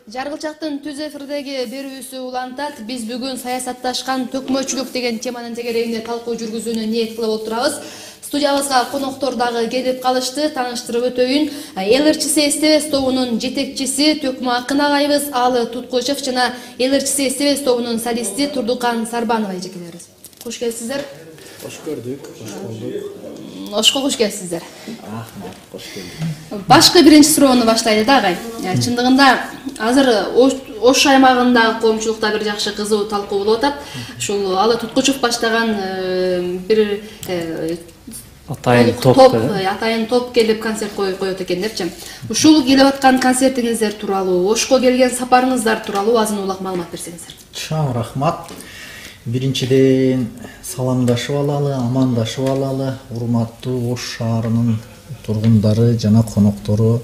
Жаргылчактын түз эфирдеги берүүсү улантат. Биз бүгүн саясатташкан төкмөчүлүк деген теманын тегерегинде талкуу жүргүзүүнү ниет кылып отурабыз. Студиябызга коноктор дагы келип калышты. Тааныштырып өтөйүн. Эл ырчысы СТВ тобунун жетекчиси Төкмө Акын агайыбыз, Алы Туткучев жана Эл ырчысы СТВ тобунун солисти Турдукан Сарбанова эжекелерибиз. Кош келипсиздер. Кош көрдүк, кош болдук. Ошко кош келипсиздер. Рахмат, кош келдик. Башкы биринчи суроону баштайлы да агай. Чындыгында азыр Ош аймагындагы коомчулукта бир жакшы кызуу талкуу болуп атат. Ушул Алы Туткучев баштаган бир атайын топ келип концерт коет экен депчи. Ушул келип аткан концертиңиздер тууралуу, Ошко келген сапарыңыздар тууралуу азын улак маалымат берсеңиздер. Чоң рахмат. Биринчиден саламдашып алалы, амандашып алалы, урматтуу Ош шаарынын тургундары жана коноктору.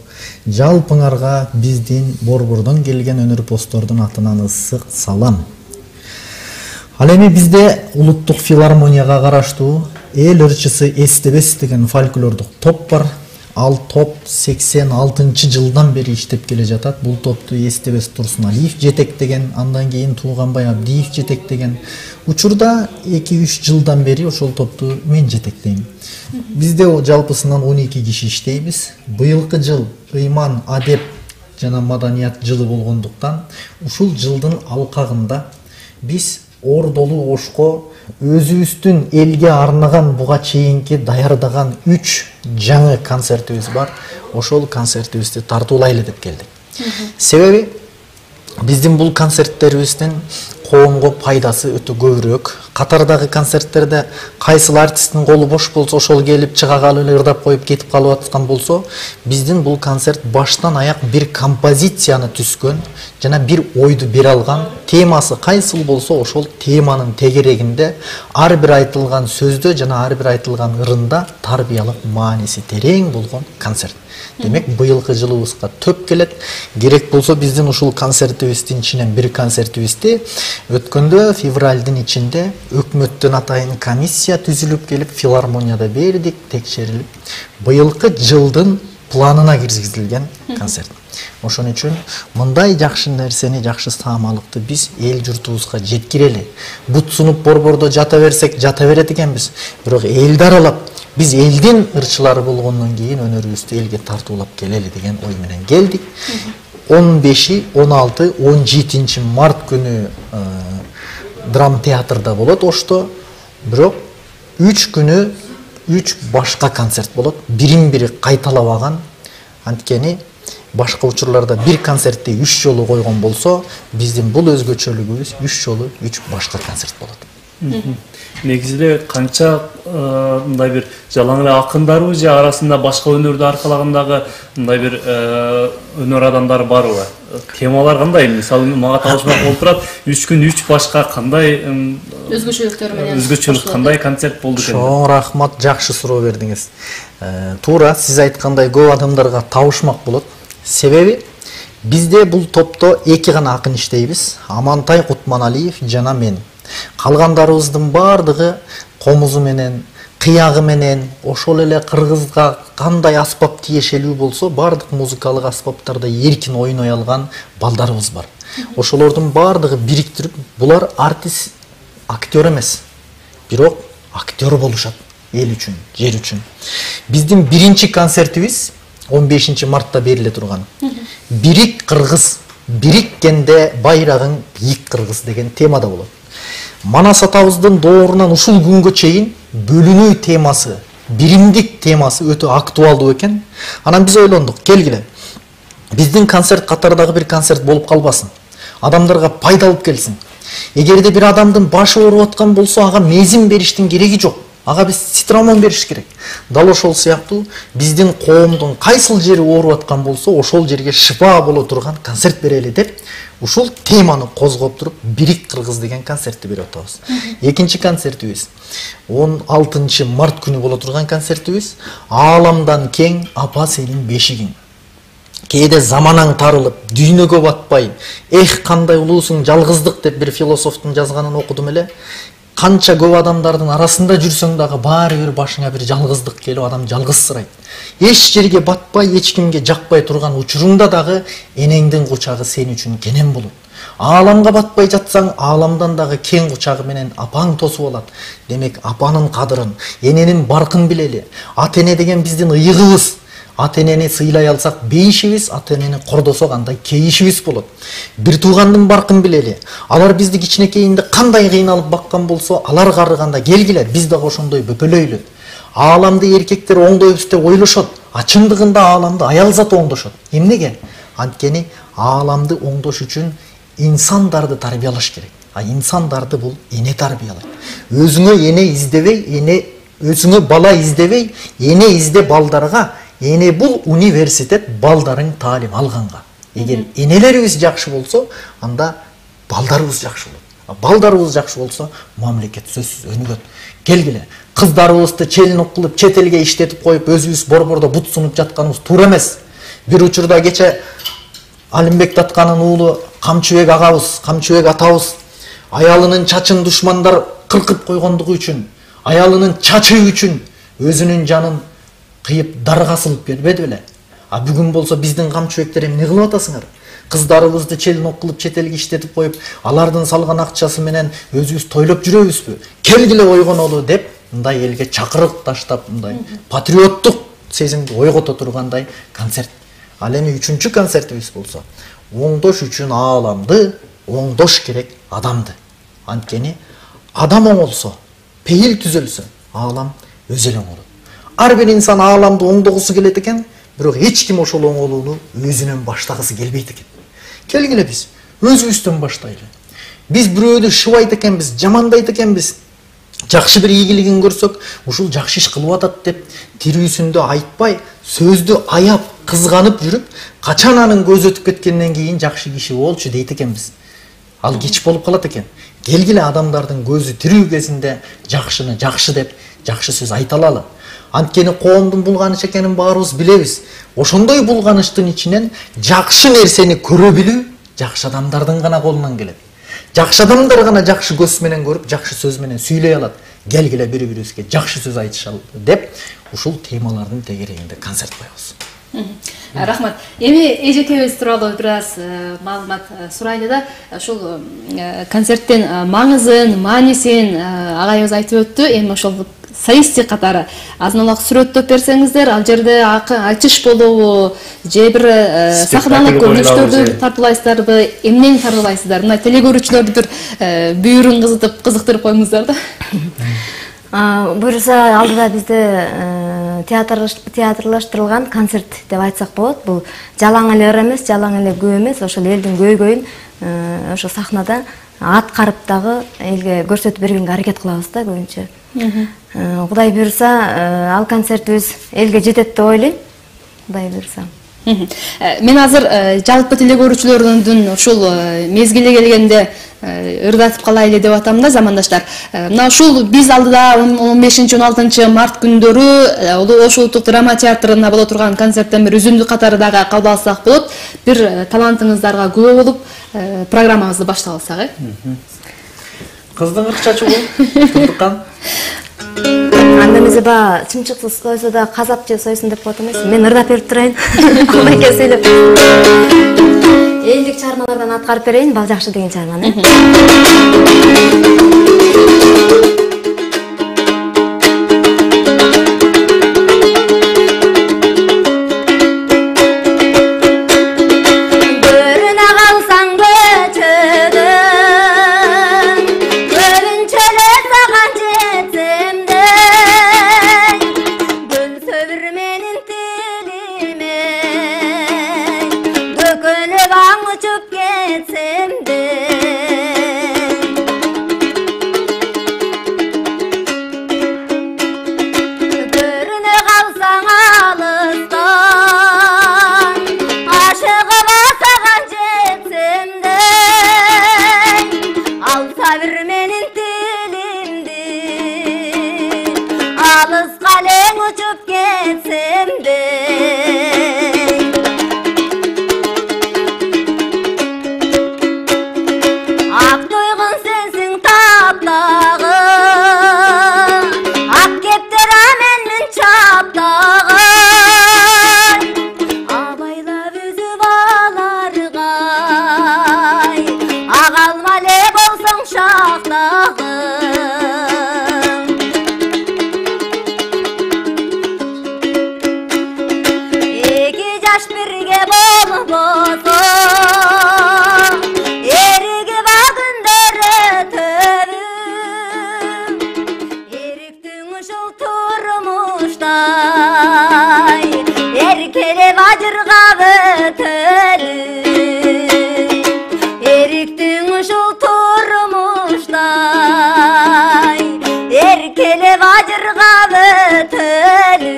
Жалпыңарга биздин Борбордон келген өнөрпоздордун атынан ысык салам. Ал эми бизде улуттук филармонияга караштуу Эл ырчысы СТВ деген фольклордук топ бар. Ал топ 86 жылдан бери иштеп келе жатат. Бул топту СТВ Турсуналиев жетектеген, андан кийин Тууганбай Абдиев жетектеген. Учурда 2-3 жылдан бери ошол топту мен жетектейм. Бизде жалпысынан 12 киши иштейбиз. Быйылкы жыл ыйман, адеп жана маданият жылы болгондуктан ушул жылдын алкагында биз Ордолу Ошко өзүбүздүн элге арнаган буга чейинки даярдаган 3 жаңы концертибиз бар. Ошол концертибизди тартуулайлы деп келдик. Себеби биздин бул концерттерибиздин коомго пайдасы өтө көбүрөөк. Катардагы концерттерде кайсыл артисттин колу бош болсо ошол келип чыга калып ырдап коюп кетип калып аткан болсо, биздин бул концерт баштан аяк бир композицияны түзгөн жана бир ойду бере алган, темасы кайсыл болсо ошол теманын тегерегинде ар бир айтылган сөздө жана ар бир айтылган ырында тарбиялык мааниси терең болгон концерт. Демек быйылкы жылыбызга төп келет. Керек болсо биздин ушул концертибиздин ичинен бир концертибизди өткөндө февралдын ичинде өкмөттөн атайын комиссия түзүлүп келип филармонияда бердик, текшерилип быйылкы жылдын планына киргизилген концерт. Ошон үчүн мындай жакшы нерсени, жакшы саамалыкты биз эл журтубузга жеткирели. Бут сунуп борбордо жата берсек жата берет экенбиз. Бирок элди аралап биз элдин ырчылары болгондон кийин өнөрүбүздү элге тартуулап келели деген ой менен келдик. 15, 16, 17 март күнү драм театрда болот Ошто. Бирок 3 күнү 3 башка концерт болот. Бирин-бири кайталабаган. Анткени башка учурларда бир концертти 3 жолу койгон болсо, биздин бул өзгөчөлүгүбүз 3 жолу 3 башка концерт болот. Негизде канча мындай бир жалаң эле акындарбы же арасында башка өнөрдү аркалагандагы мындай бир өнөр адамдары барбы? Темалар кандай? Мисалы мага таашмак болуп турат. 3 күн 3 башка кандай Өзгөчөлүктөр менен. Өзгөчөлүк кандай концерт болду экен? Чоң рахмат, жакшы суроо бердиңиз. Туура, сиз айткандай көп адамдарга табышмак болот. Себеби бизде бул топто 2 гана акын иштейбиз. Амантай Кутманалиев жана мен. Калгандарыбыздын бардыгы комузу менен, кыягы менен, ошол эле кыргызга кандай аспап тиешелүү болсо, бардык музыкалык аспаптарда эркин ойной алган балдарыбыз бар. Ошолордун бардыгы бириктирип, булар артист, актер эмес, бирок актер болушат эл үчүн, жер үчүн. Биздин биринчи концертибиз 15 мартта бериле турган. Бирик кыргыз, бириккенде байрагың бийик кыргыз деген темада болот. Манас атабыздын доорунан ушул күнгө чейин бөлүнүү темасы, биримдик темасы өтө актуалдуу экен. Анан биз ойлондук, келгиле. Биздин концерт катардагы бир концерт болуп калбасын. Адамдарга пайда алып келсин. Эгерде бир адамдын башы ооруп аткан болсо, ага мезим бериштин кереги жок. Ага биз цитрамон бериш керек. Дал ошол сыяктуу биздин коомдун кайсыл жери ооруп аткан болсо, ошол жерге шифа боло турган концерт берели деп, ушул теманы козгоп туруп, Бирик кыргыз деген концертти берип атабыз. Экинчи концертибиз 16 март күнү боло турган концертибиз Ааламдан кең апа сенин бешигиң. Кээде заманаң тарылып, дүйнөгө батпай, кандай улуусуң жалгыздык деп бир философтун жазганын окудум эле. канча көп адамдардын арасында жүрсөң дагы баары бир башыңа бир жалгыздык келип адам жалгызсырайт. Эч жерге батпай, эч кимге жакпай турган учуруңда дагы энеңдин кучагы сен үчүн кенен болот. Ааламга батпай жатсаң, ааламдан дагы кең кучагы менен апаң тосуп алат. Демек, апанын кадырын, эненин баркын билели. Ата эне деген биздин ыйыгыбыз. Ата энени сыйлай алсак бейишибиз, ата энени кордосок андай кейишибиз болот. Бир туугандын баркын билели. Алар бизди кичинекейинде кандай кыйналып баккан болсо, алар карыганда келгиле, биз да ошондой бөпөлөйлү. Ааламды эркектер оңдойбуз деп ойлошот. Чындыгында ааламды аял заты оңдошот. Эмнеге? Анткени ааламды оңдош үчүн инсандарды тарбиялаш керек. Инсандарды бул эне тарбиялайт. Өзүңө эне издебей, өзүңө бала издебей, эне изде балдарга. Эне бул университет балдарын таалим алганга. Эгер энелерибиз жакшы болсо, анда балдарыбыз жакшы болот. Балдарыбыз жакшы болсо, мамлекет сөзсүз өнүгөт. Келгиле, кыздарыбызды челиноқ кылып, чет элге иштетип коюп, өзүбүз борбордо бут сунуп жатканыбыз туура эмес. Бир учурда кече Алимбек Татканын уулу Камчыбек агабыз, Камчыбек атабыз аялынын чачын душмандар кыркып койгондугу үчүн, аялынын чачы үчүн өзүнүн жанын кыйып дарга сылып бербеди беле. Бүгүн болсо биздин камчыбектер эмне кылып атасыңар? Кыздарыбызды челиноқ кылып чет элге иштетип коюп, алардын салган акчасы менен өзүбүз тойлоп жүрөбүзбү? Келгиле ойгонолу деп, мындай элге чакырык таштап, мындай патриоттук сезимди ойгото тургандай концерт. Ал эми 3-чү концертибиз болсо, оңдош үчүн ааламды, оңдош керек адамды. Анткени адам оңолсо, пейил түзөлсө, аалам өзү эле оңолот. Ар бир инсан ааламды оңдогусу келет экен, бирок эч ким ошол оңолууну өзүнөн баштагысы келбейт экен. Келгиле биз өзүбүздөн баштайлы. Биз бирөөдү шыбайт экенбиз, жамандайт экенбиз. Жакшы бир ийгилигин көрсөк, ушул жакшы иш кылып атат деп тирүүсүндө айтпай, сөздү аяп, кызганып жүрүп, качан анын көзү өтүп кеткенден кийин жакшы киши болчу дейт экенбиз. Ал кеч болуп калат экен. Келгиле адамдардын көзү тирүү кезинде жакшыны жакшы деп жакшы сөз айта алалы. Анткени коомдун булганыч экенин баарыбыз билебиз. Ошондой булганыштын ичинен жакшы нерсени көрө билүү жакшы адамдардын гана колунан келет. Жакшы адамдар гана жакшы көз менен көрүп, жакшы сөз менен сүйлөй алат. Келгиле бири-бирибизге жакшы сөз айтышалы деп ушул темалардын тегерегинде концерт коебуз. Рахмат. Эми эжекебиз тууралуу бир аз маалымат сурайлы да, ошол концерттин маңызын, маанисин агайыбыз айтып өттү. Эми ошол статистик катары азынаак сүрөттөп берсеңиздер, ал жерде айтыш болобу, же бир сахналык көрүнүштөрдү тартуулайсыздарбы, эмнени тартуулайсыздар? Мына телекөрүүчүлөрдү бир бүйүрүн кызытып коюңуздар да. Буюрса алдыда бизде театрлаштырылган концерт деп айтсак болот. Бул жалаң эле ыр эмес, жалаң эле көө эмес, ошол элдин көйгөйүн ошо сахнада аткарып дагы элге көрсөтүп бергенге аракет кылабыз да көбүнчө. Кудай буюрса ал концертибиз элге жетет деп ойлойм. Кудай буюрса. Мен азыр жалпы телекөрүүчүлөрдүн ушул мезгили келгенде ырдатып калайлы деп атам да, замандаштар. Мына ушул биз алдыда 15-16 март күндөрү Ош улуттук драма театрында боло турган концерттен бир үзүндү катары дагы кабыл алсак болот. Бир талантыңыздарга күбө болуп программабызды башталсак, Кыздын ырк чачы бул, Турдукан. Анда эмесе баягы чымчыксыз сойсо да казап же сойсун деп коет эмес. Мен ырдап берип турайын. Кулайке сүйлөп. Элдик чыгармалардан аткарып берейин, Бал жакшы деген чыгарманы. Курдаш бирге болбосо эригип күндөр өтөбү эриктин ушул турмуштай эркелеп ажыргап өтөлү эриктин ушул турмуштай эркелеп ажыргап өтөлү.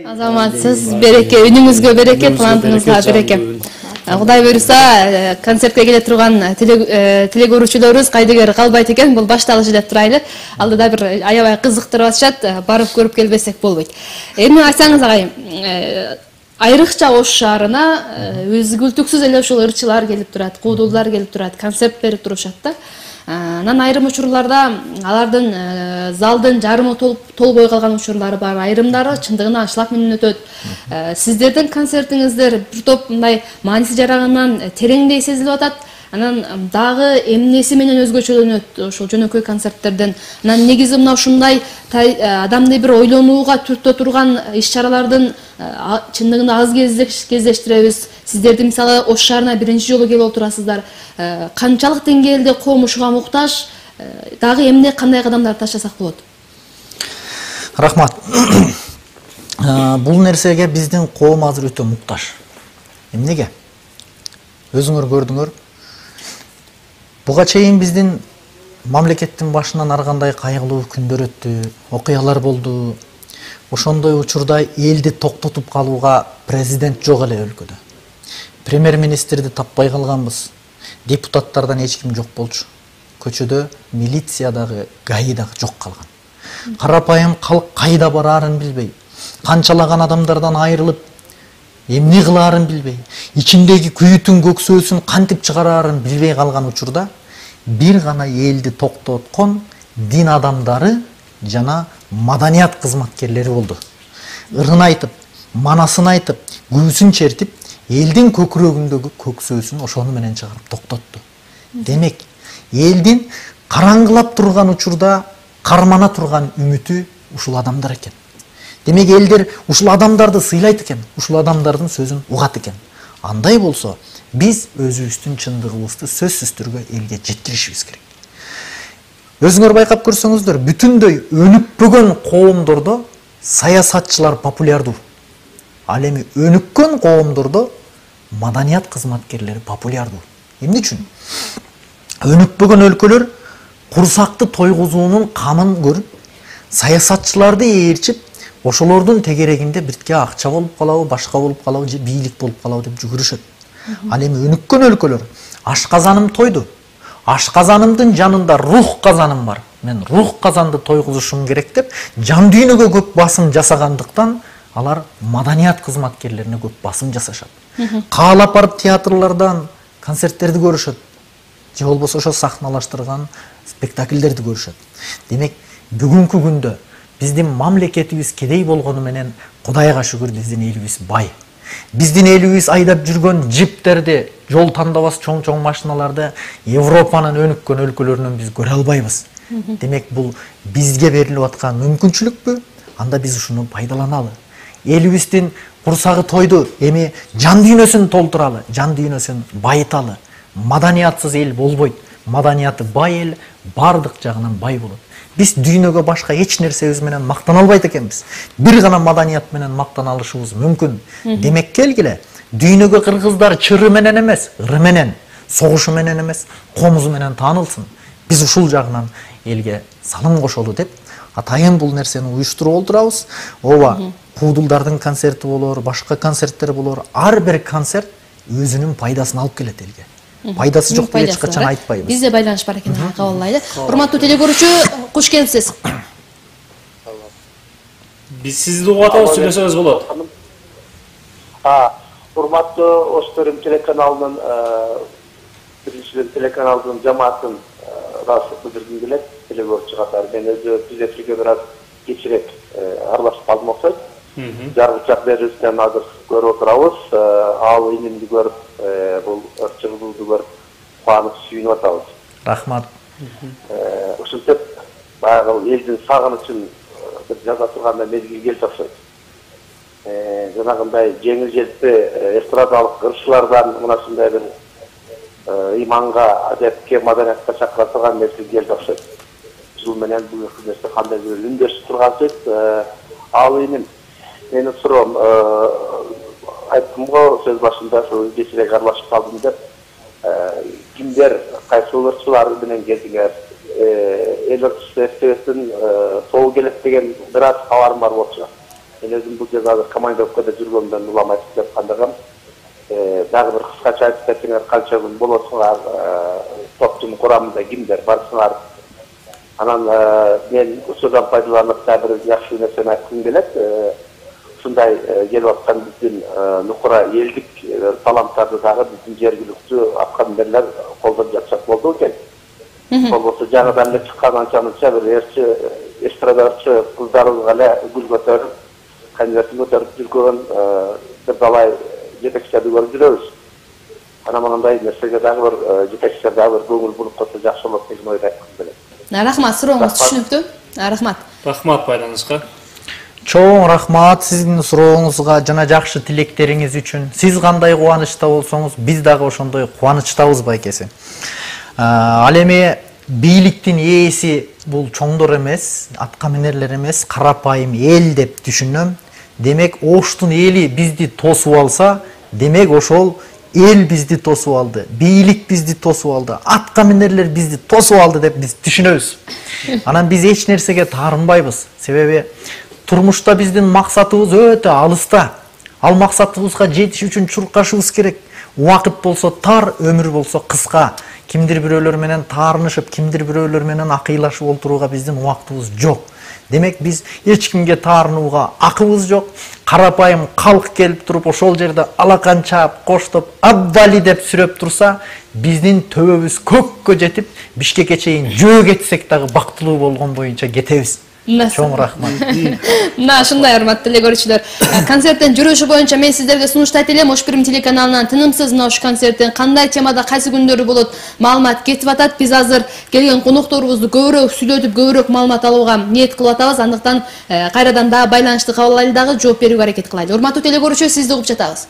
Азаматсыз береке, үнүңүзгө береке, талантыңызга береке. Кудай буйруса, концертке келе турган теле көрүүчүлөрүбүз кайдыгер калбайт экен, бул башталышы деп турайлы. Алдыда бир аябай кызыктырып атышат, барып көрүп келбесек болбойт. Эми айтсаңыз агайым, айрыкча Ош шаарына үзгүлтүксүз эле ушул ырчылар келип турат, куудулдар келип турат, концерт берип турушат да. Анан айрым учурларда алардын залдын жарымы толбой калган учурлары бар, айрымдары чындыгына аншлаг менен өтөт. Сиздердин концертиңиздер бир топ мындай мааниси жарагандан тереңдей сезилип атат. Анан дагы эмнеси менен өзгөчөлөнөт ошол жөнөкөй концерттерден. Анан негизи мына ушундай адамды бир ойлонууга түртө турган иш-чаралардын чындыгында аз кездештиребиз. Сиздерди мисалы Ош шаарына биринчи жолу келип отурасыздар. Канчалык деңгээлде коом ушуга муктаж, дагы эмне кандай кадамдар таштасак болот? Рахмат. Бул нерсеге биздин коом азыр өтө муктаж. Эмнеге? Өзүңөр көрдүңөр. Буга чейин биздин мамлекеттин башынан ар кандай кайгылуу күндөр өттү, окуялар болду. Ошондой учурда элди токтотуп калууга президент жок эле өлкөдө. Премьер-министрди таппай калганбыз. Депутаттардан эч ким жок болчу. Көчөдө милиция дагы, ГАИ дагы жок калган. Карапайым калк кайда бараарын билбей, канчалаган адамдардан айрылып, эмне кылаарын билбей, ичиндеги күйүтүн көксөөсүн кантип чыгараарын билбей калган учурда бир гана элди токтоткон дин адамдары жана маданият кызматкерлери болду. Ырын айтып, манасын айтып, күүсүн чертип, элдин көкүрөгүндөгү көксөөсүн ошону менен чыгарып токтотту. Демек, элдин караңгылап турган учурда кармана турган үмүтү ушул адамдар экен. Демек, элдер ушул адамдарды сыйлайт экен, ушул адамдардын сөзүн угат экен. Андай болсо, биз өзүбүздүн чындыгыбызды сөзсүз түрдө элге жеткиришибиз керек. Өзүңөр байкап көрсөңүздөр, бүтүндөй өнүкпөгөн коомдордо саясатчылар популярдуу. Ал эми өнүккөн коомдордо маданият кызматкерлери популярдуу. Эмне үчүн? Өнүкпөгөн өлкөлөр курсакты тойгузуунун камын көрүп, саясатчыларды ээрчип, ошолордун тегерегинде биртке акча болуп калабы, башка болуп калабы, же бийлик болуп калабы деп жүгүрүшөт. Ал эми өнүккөн өлкөлөр ашказаным тойду. Ашказанымдын жанында рух казаным бар. Мен рух казанды тойгузушум керек деп жан дүйнөгө көп басым жасагандыктан алар маданият кызматкерлерине көп басым жасашат. Каалап барып театрлардан концерттерди көрүшөт. Же болбосо ошо сахналаштырган спектакльдерди көрүшөт. Демек, бүгүнкү күндө биздин мамлекетибиз кедей болгону менен Кудайга шүгүр биздин элибиз бай. Биздин элибиз айдап жүргөн джиптерди, жол тандабас чоң-чоң машиналарды Европанын өнүккөн өлкөлөрүнөн биз көрө албайбыз. Демек, бул бизге берилип аткан мүмкүнчүлүкпү? Анда биз ушуну пайдаланалы. Элибиздин курсагы тойду, эми жан дүйнөсүн толтуралы, жан дүйнөсүн байыталы. Маданиятсыз эл болбойт. Маданияты бай эл бардык жагынан бай болот. Биз дүйнөгө башка эч нерсебиз менен мактана албайт экенбиз. Бир гана маданият менен мактана алышыбыз мүмкүн. Демек, келгиле, дүйнөгө кыргыздар чыры менен эмес, ыры менен, согушу менен эмес, комузу менен таанылсын. Биз ушул жагынан элге салым кошолу деп, атайын бул нерсени уюштуруп олтурабыз. Ооба, куудулдардын концерти болор, башка концерттер болор. Ар бир концерт өзүнүн пайдасын алып келет элге. Пайдасы жок деп эч качан айтпайбыз. Бизде байланыш бар экен, кабылдайлы. Урматтуу телекөрүүчү, куш келипсиз. Биз сизди угуп атабыз, сүйлөсөңүз болот. Урматтуу Ош Төрүм телеканалынын биринчиден телеканалдын жамаатын ыраазычылык билдиргим келет. Телекөрүүчү катары мен өзү биз эфирге бир аз кечирээк аралашып калдым окшойт. Жаргычак берүүсүнөн азыр көрүп отурабыз. Ал инимди көрүп, бул ырчылууду көрүп, кубанып сүйүнүп атабыз. Рахмат. Ушинтип баягы элдин сагынычын бир жаза турганда мезгил келип окшойт. жанагындай жеңил желпи эстрадалык ырчылардан мына ушундай бир иманга, адепке, маданиятка чакыра турган нерсе келди окшойт. Жыл менен бул нерсе кандай бир үндөшүп турган сөз. Ал эми менин суроом, айттым го сөз башында ошо кечирээк аралашып калдым деп. Кимдер, кайсы ырчылар менен келдиңер? Эл ырчысы СТВтин тобу келет деген бир аз кабарым бар болчу. Мен өзүм бул жерде азыр командировкада жүргөндөн улам айтып жаткандыгым, дагы бир кыскача айтып кетсеңер канча күн болосуңар, топтун курамында кимдер барсыңар. Анан мен ушудан пайдаланып дагы бир жакшы нерсени айткым келет. Ушундай келип аткан биздин нукура элдик таланттарды дагы биздин жергиликтүү аткамдерлер колдоп жатсак болду экен. Болбосо жаңыдан эле чыккан анча-мынча бир эстрадарчы кыздарыбызга эле гүл көтөрүп, конвертин көтөрүп жүргөн бир далай жетекчилерди көрүп жүрөбүз. Анан мындай нерсеге дагы бир жетекчилер дагы бир көңүл буруп койсо жакшы болот деген ойду айткым келет. Рахмат, сурооңуз түшүнүктүү. Рахмат. Рахмат байланышка. Чоң рахмат сиздин сурооңузга жана жакшы тилектериңиз үчүн. Сиз кандай кубанычта болсоңуз, биз дагы ошондой кубанычтабыз байкеси. Ал эми бийликтин ээси бул чоңдор эмес, аткаминерлер эмес, карапайым эл деп түшүнөм. Демек, Оштун эли бизди тосуп алса, демек ошол эл бизди тосуп алды, бийлик бизди тосуп алды, аткаминерлер бизди тосуп алды деп биз түшүнөбүз. Анан биз эч нерсеге таарынбайбыз. Себеби турмушта биздин максатыбыз өтө алыста. Ал максатыбызга жетиш үчүн чуркашыбыз керек. Убакыт болсо тар, өмүр болсо кыска. Кимдир бирөөлөр менен таарынышып, кимдир бирөөлөр менен акыйлашып олтурууга биздин убактыбыз жок. Демек биз эч кимге таарынууга акыбыз жок. Карапайым калк келип туруп ошол жерде алакан чаап, коштоп, аббали деп сүрөп турса, биздин төбөбүз көккө жетип, Бишкекке чейин жөө кетсек дагы бактылуу болгон боюнча кетебиз. Чоң рахмат. Мына ушундай урматтуу эле көрүүчүлөр. Концерттин жүрүшү боюнча мен сиздерге сунуштайт элем. Ош Бирим телеканалынан тынымсыз мына ушу концерттин кандай темада кайсы күндөрү болот маалымат кетип атат. Биз азыр келген конокторубузду көбүрөөк сүйлөтүп, көбүрөөк маалымат алууга ниет кылып атабыз. Андыктан кайрадан дагы байланышты кабыл алайлы дагы жооп берүүгө аракет кылайлы. Урматтуу теле көрүүчү, сизди угуп жатабыз.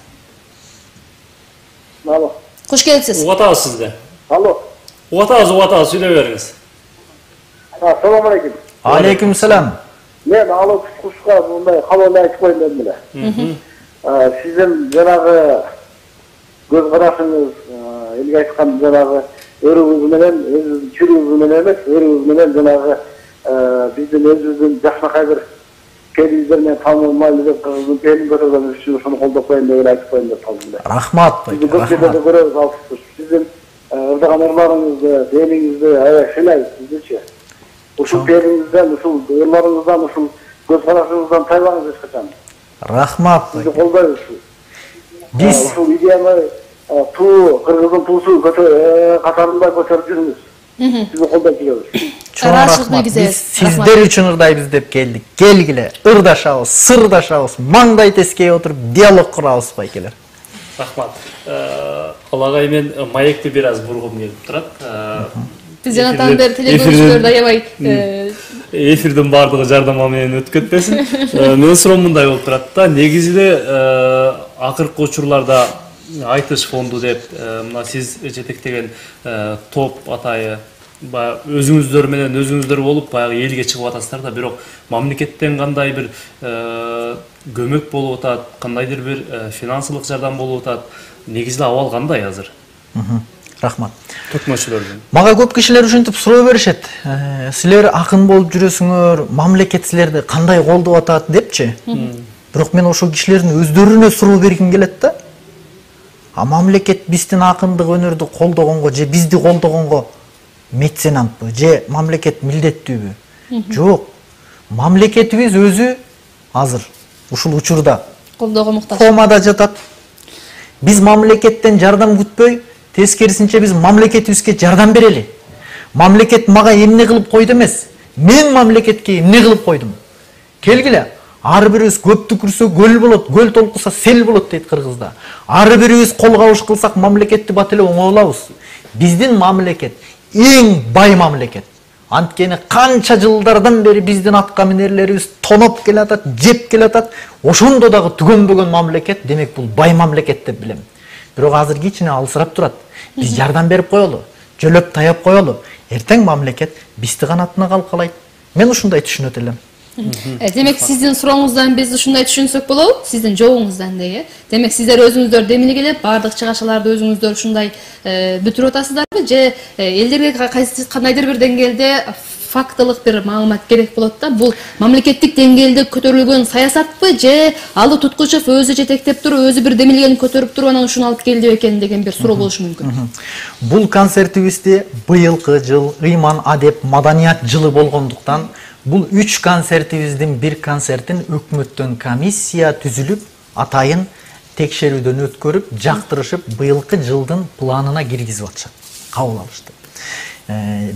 Алло. Кош келипсиз. Угатабыз сизди. Алло. Угатабыз, сүйлөп бериңиз. Assalamu alaikum. Алейкум салам. Мен алып кушка мындай кабыл айтып коеюн дедим эле. Сиздин жанагы көз карашыңыз, элге айткан жанагы өрүбүз менен, чүрүбүз менен эмес, өрүбүз менен жанагы биздин өзүбүздүн жакшынакай бир келиздер менен таанылмайлы деп кыздын пелин көтөргөн үчүн ошону колдоп коеюн деп айтып коеюн деп калдым эле. Рахмат. Көпчүлөрдү көрөбүз алып. Сиздин ырдаган ырларыңызды, денеңизди аябай сыйлайбыз сиздичи. Ушул пелиңизден, ушул ырларыңыздан, ушул көз карашыңыздан тайбаңыз эч качан. Рахмат. Сизди колдойбуз. Биз ушул идеяны кыргыздын туусу катарында көтөрүп жүрүңүз. Сизди колдоп жүрөбүз. чоң рахмат. Биз сиздер үчүн ырдайбыз деп келдик. Келгиле, ырдашабыз, сырдашабыз, маңдай тескей отуруп диалог курабыз байкелер. Рахмат. Алагай мен маекти бир аз бургум келип турат. Биз жанатан бери теле көрүүчүлөрдү аябай эфирдин баардыгы жардама менен өтүп кетпесин. Менин суроом мындай болуп турат да, негизинде акыркы учурларда айтыш фонду деп мына сиз жетектеген топ атайы өзүңүздөр менен өзүңүздөр болуп баягы элге чыгып атасыздар да, бирок мамлекеттен кандай бир көмөк болуп атат, кандайдыр бир финансылык жардам болуп атат. Негизинде абал кандай азыр? Рахмат. Төкмөчүлөрдүн. Мага көп кишилер ушинтип суроо беришет. Силер акын болуп жүрөсүңөр, мамлекет силерди кандай колдоп атат депчи. Бирок мен ошол кишилердин өздөрүнө суроо бергим келет да. А мамлекет биздин акындык өнөрдү колдогонго же бизди колдогонго меценатпы же мамлекет милдеттүүбү? Жок. Мамлекетибиз өзү азыр ушул учурда колдоого муктаж. Комада жатат. Биз мамлекеттен жардам күтпөй, тескерисинче биз мамлекетибизге жардам берели. Мамлекет мага эмне кылып койду эмес, мен мамлекетке эмне кылып койдум. Келгиле, ар бирибиз көп түкүрсө көл болот, көл толкуса сел болот дейт кыргызда. Ар бирибиз кол кабыш кылсак мамлекетти бат эле оңой алабыз. Биздин мамлекет эң бай мамлекет. Анткени канча жылдардан бери биздин атка минерлерибиз тоноп келатат, жеп келатат. Ошондо дагы түгөнбөгөн мамлекет, демек бул бай мамлекет деп билем. Бирок азыр кичине алысырап турат. Биз жардам берип коелу, жөлөп таяп коелу. Эртең мамлекет бизди канатына калкалайт. Мен ушундай түшүнөт элем. Демек сиздин сурооңуздан биз ушундай түшүнсөк болобу? Сиздин жообуңуздан деги. Демек сиздер өзүңүздөр демиле келип, бардык чыгашаларды өзүңүздөр ушундай бүтүрүп атасыздарбы же элдерге кандайдыр бир деңгээлде фактылык бир маалымат керек болот да? Бул мамлекеттик деңгээлде көтөрүлгөн саясатпы же Алы Туткучев өзү жетектеп туруп, өзү бир демилгени көтөрүп туруп анан ушуну алып келди экен деген бир суроо болушу мүмкүн. Бул концертибизде быйылкы жыл ыйман адеп маданият жылы болгондуктан бул 3 концертибиздин бир концертин өкмөттөн комиссия түзүлүп, атайын текшерүүдөн өткөрүп, жактырышып, быйылкы жылдын планына киргизип атышат. Кабыл алышты.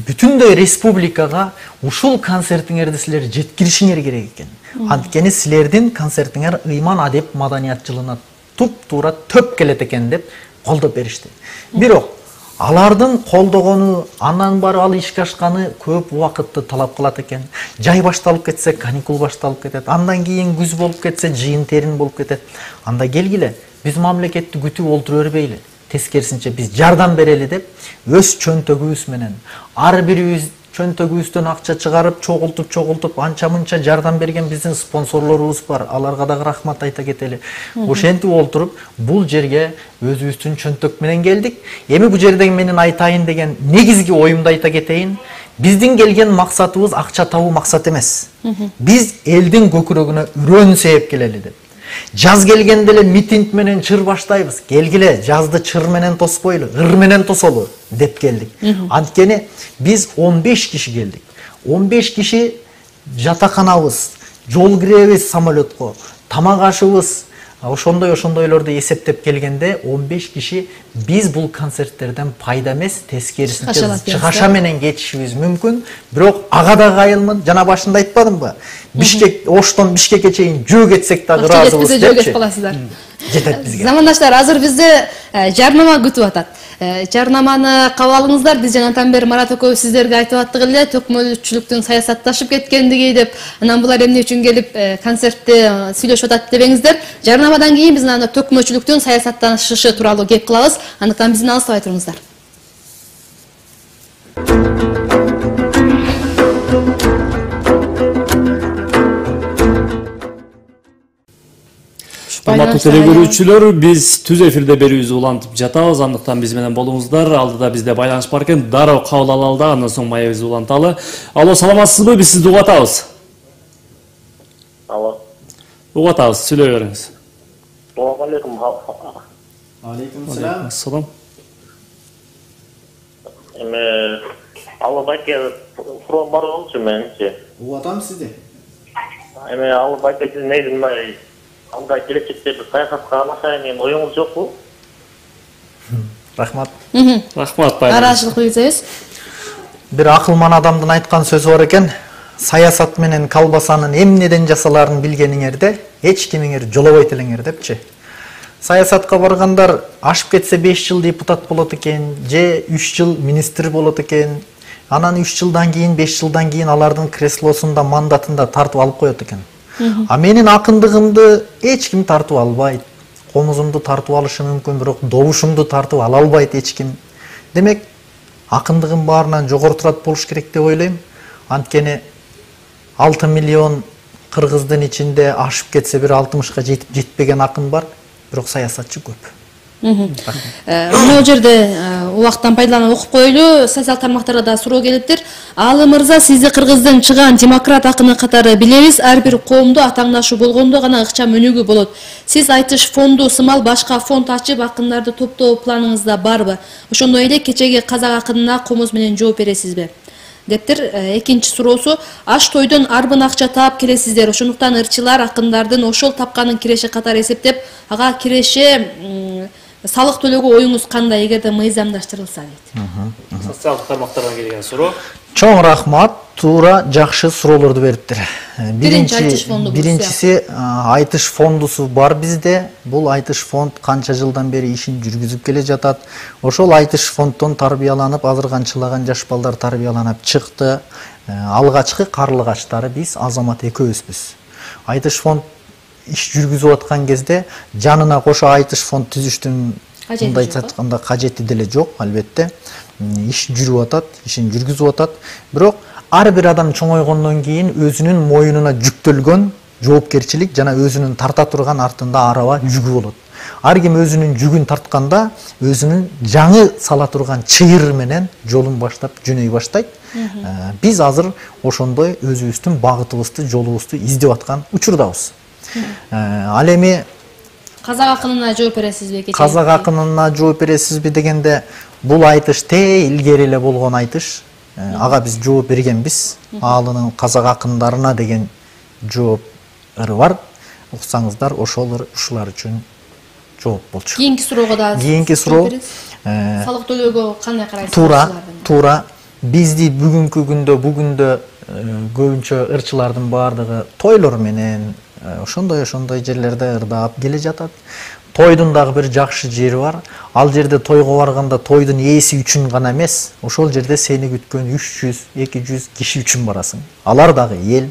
Бүтүндөй республикага ушул концертиңерди силер жеткиришиңер керек экен. Анткени силердин концертиңер ыйман адеп маданият жылына туп-туура төп келет экен деп колдоп беришти. Бирок алардын колдогону, андан бары ал ишке ашканы көп убакытты талап кылат экен. Жай башталып кетсе, каникул башталып кетет. Андан кийин күз болуп кетсе, жыйын терин болуп кетет. Анда келгиле, биз мамлекетти күтүп олтура бербейли. Тескерисинче биз жардам берели деп, өз чөнтөгүбүз менен ар бирибиз чөнтөгүбүздөн акча чыгарып, чогултуп, анча-мынча жардам берген биздин спонсорлорубуз бар. Аларга дагы рахмат айта кетели. Ошентип олтуруп, бул жерге өзүбүздүн чөнтөк менен келдик. Эми бул жерде менин айтайын деген негизги оюмду айта кетейин. Биздин келген максатыбыз акча табуу максат эмес. Биз элдин көкүрөгүнө үрөөн себеп келели деп. Жаз келгенде эле митинг менен чыр баштайбыз. Келгиле, жазды чыр менен тоспойлу, ыр менен тосолу деп келдик. Анткени биз 15 киши келдик. 15 киши жатаканабыз, жол киребиз самолетко, тамак ашыбыз, ошондойлорду эсептеп келгенде 15 киши биз бул концерттерден пайда эмес, тескерисинче чыгаша менен кетишибиз мүмкүн. Бирок ага да кайылмын. Жана башында айтпадымбы? Бишкек, Оштон Бишкекке чейин жөө кетсек дагы ыраазыбыз депчи. Жетет бизге. Замандаштар, азыр бизде жарнама күтүп атат. Жарнаманы кабыл алыңыздар. Биз жанатан бери Марат экөөбүз сиздерге айтып аттык эле, төкмөлчүлүктүн саясатташып кеткендиги деп, анан булар эмне үчүн келип концертте сүйлөшүп атат дебеңиздер. Жарнамадан кийин биз аны төкмөлчүлүктүн саясатташышы тууралуу кеп кылабыз. Андыктан биздин алыстабай туруңуздар. Урматтуу телекөрүүчүлөр, биз түз эфирде берүүбүздү улантып жатабыз. Андыктан биз менен болуңуздар. Алдыда бизде байланыш бар экен. Дароо кабыл алалы да, андан соң маегибизди уланталы. Алло, саламатсызбы? Биз сизди угатабыз. Алло. Угатабыз, сүйлөй бериңиз. Assalamu alaikum. Алейкум Салам. Алло, байке, фрон бар болчу менчи. Угатам сизди. Алло, байке, сиз нейдин анда келечекте бир саясатка аралашайын оюңуз жокпу? Рахмат. Рахмат, байланыш. Арачылык билсеңиз. Бир акылман адамдын айткан сөзү бар экен. Саясат менен колбасанын эмнеден жасаларын билгениңерде эч кимиңер жолобойт элеңер депчи. Саясатка баргандар ашып кетсе 5 жыл депутат болот экен, же 3 жыл министр болот экен. Анан 3 жылдан кийин, 5 жылдан кийин алардын креслосунда, мандатында тартып алып коет экен. А менин акындыгымды эч ким тартып албайт. Комузумду тартып алышы мүмкүн, бирок добушумду тартып ала албайт эч ким. Демек, акындыгым баарынан жогортурат болуш керек деп ойлойм. Анткени 6 миллион кыргыздын ичинде ашып кетсе бир 60ка жетип жетпеген акын бар, бирок саясатчы көп. Мына жерде убакыттан пайдаланып окуп коелу, социал тармактарга да суроо келиптир. Алы мырза, сизди Кыргыздын чыган демократ акыны катары билебиз. Ар бир коомдо атаңдашы болгондо гана ыкчам өнүгүү болот. Сиз айтыш фонду сымал башка фонд ачып акындарды топтоо планыңызда барбы? Ошондой эле кечеги казак акынына комуз менен жооп бересизби? Дептир. Экинчи суроосу, аш тойдон арбын акча таап келесиздер. Ошондуктан ырчылар акындардын ошол тапканын киреше катары эсептеп, ага киреше салык төлөөгө оюңуз кандай эгерде мыйзамдаштырылса дейт. Социалдык тармактардан келген суроо. Чоң рахмат, туура жакшы суроолорду бериптир. Биринчиси айтыш фондусу бар бизде. Бул айтыш фонд канча жылдан бери ишин жүргүзүп келе жатат. Ошол айтыш фонддон тарбияланып, азыр канчалаган жаш балдар тарбияланып чыкты. Алгачкы карлыгачтары биз Азамат экөөбүзбүз. Айтыш фонд иш жүргүзүп аткан кезде жанына кошо айтыш фонд түзүштүн мындай айтканда кажети деле жок, албетте. Иш жүрүп атат, ишин жүргүзүп атат. Бирок ар бир адам чоңойгондон кийин өзүнүн моюнуна жүктөлгөн жоопкерчилик жана өзүнүн тарта турган артында араба жүгү болот. Ар ким өзүнүн жүгүн тартканда өзүнүн жаңы сала турган чыйыр менен жолун баштап жөнөй баштайт. Биз азыр ошондой өзүбүздүн багытыбызды, жолубузду издеп аткан учурдабыз. Ал эми Казак акынына жооп бересизби? Казак акынына жооп бересизби дегенде, бул айтыш илгери эле болгон айтыш. Ага биз жооп бергенбиз. Аалынын казак акындарына деген жооптары бар. Уксаңыздар, ошолор ушулар үчүн жооп болчу. Кийинки суроого да. Кийинки суроо. Салык төлөөгө кандай карайсыз? Туура. Бизди бүгүнкү күндө көбүнчө ырчылардын баардыгы тойлор менен ошондой жерлерде ырдап келе жатат. Тойдун дагы бир жакшы жери бар. Ал жерде тойго барганда тойдун ээси үчүн гана эмес, ошол жерде сени күткөн 300-200 киши үчүн барасың. Алар дагы эл.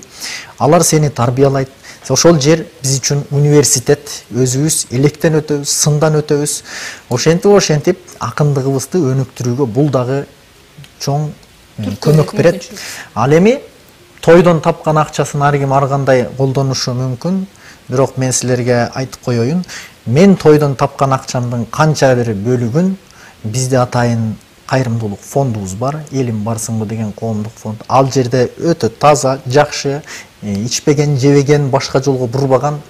Алар сени тарбиялайт. Ошол жер биз үчүн университет, өзүбүз электен өтөбүз, сындан өтөбүз. Ошентип акындыгыбызды өнүктүрүүгө бул дагы чоң көмөк берет. Ал эми тойдон тапкан акчасын ар ким ар кандай колдонушу мүмкүн. Бирок мен силерге айтып коеюн, мен тойдон тапкан акчамдын канча бир бөлүгүн бизде атайын кайрымдуулук фондубуз бар, Элим барсыңбы деген коомдук фонд. Ал жерде өтө таза, жакшы, ичпеген, жебеген, башка жолго бурбаган,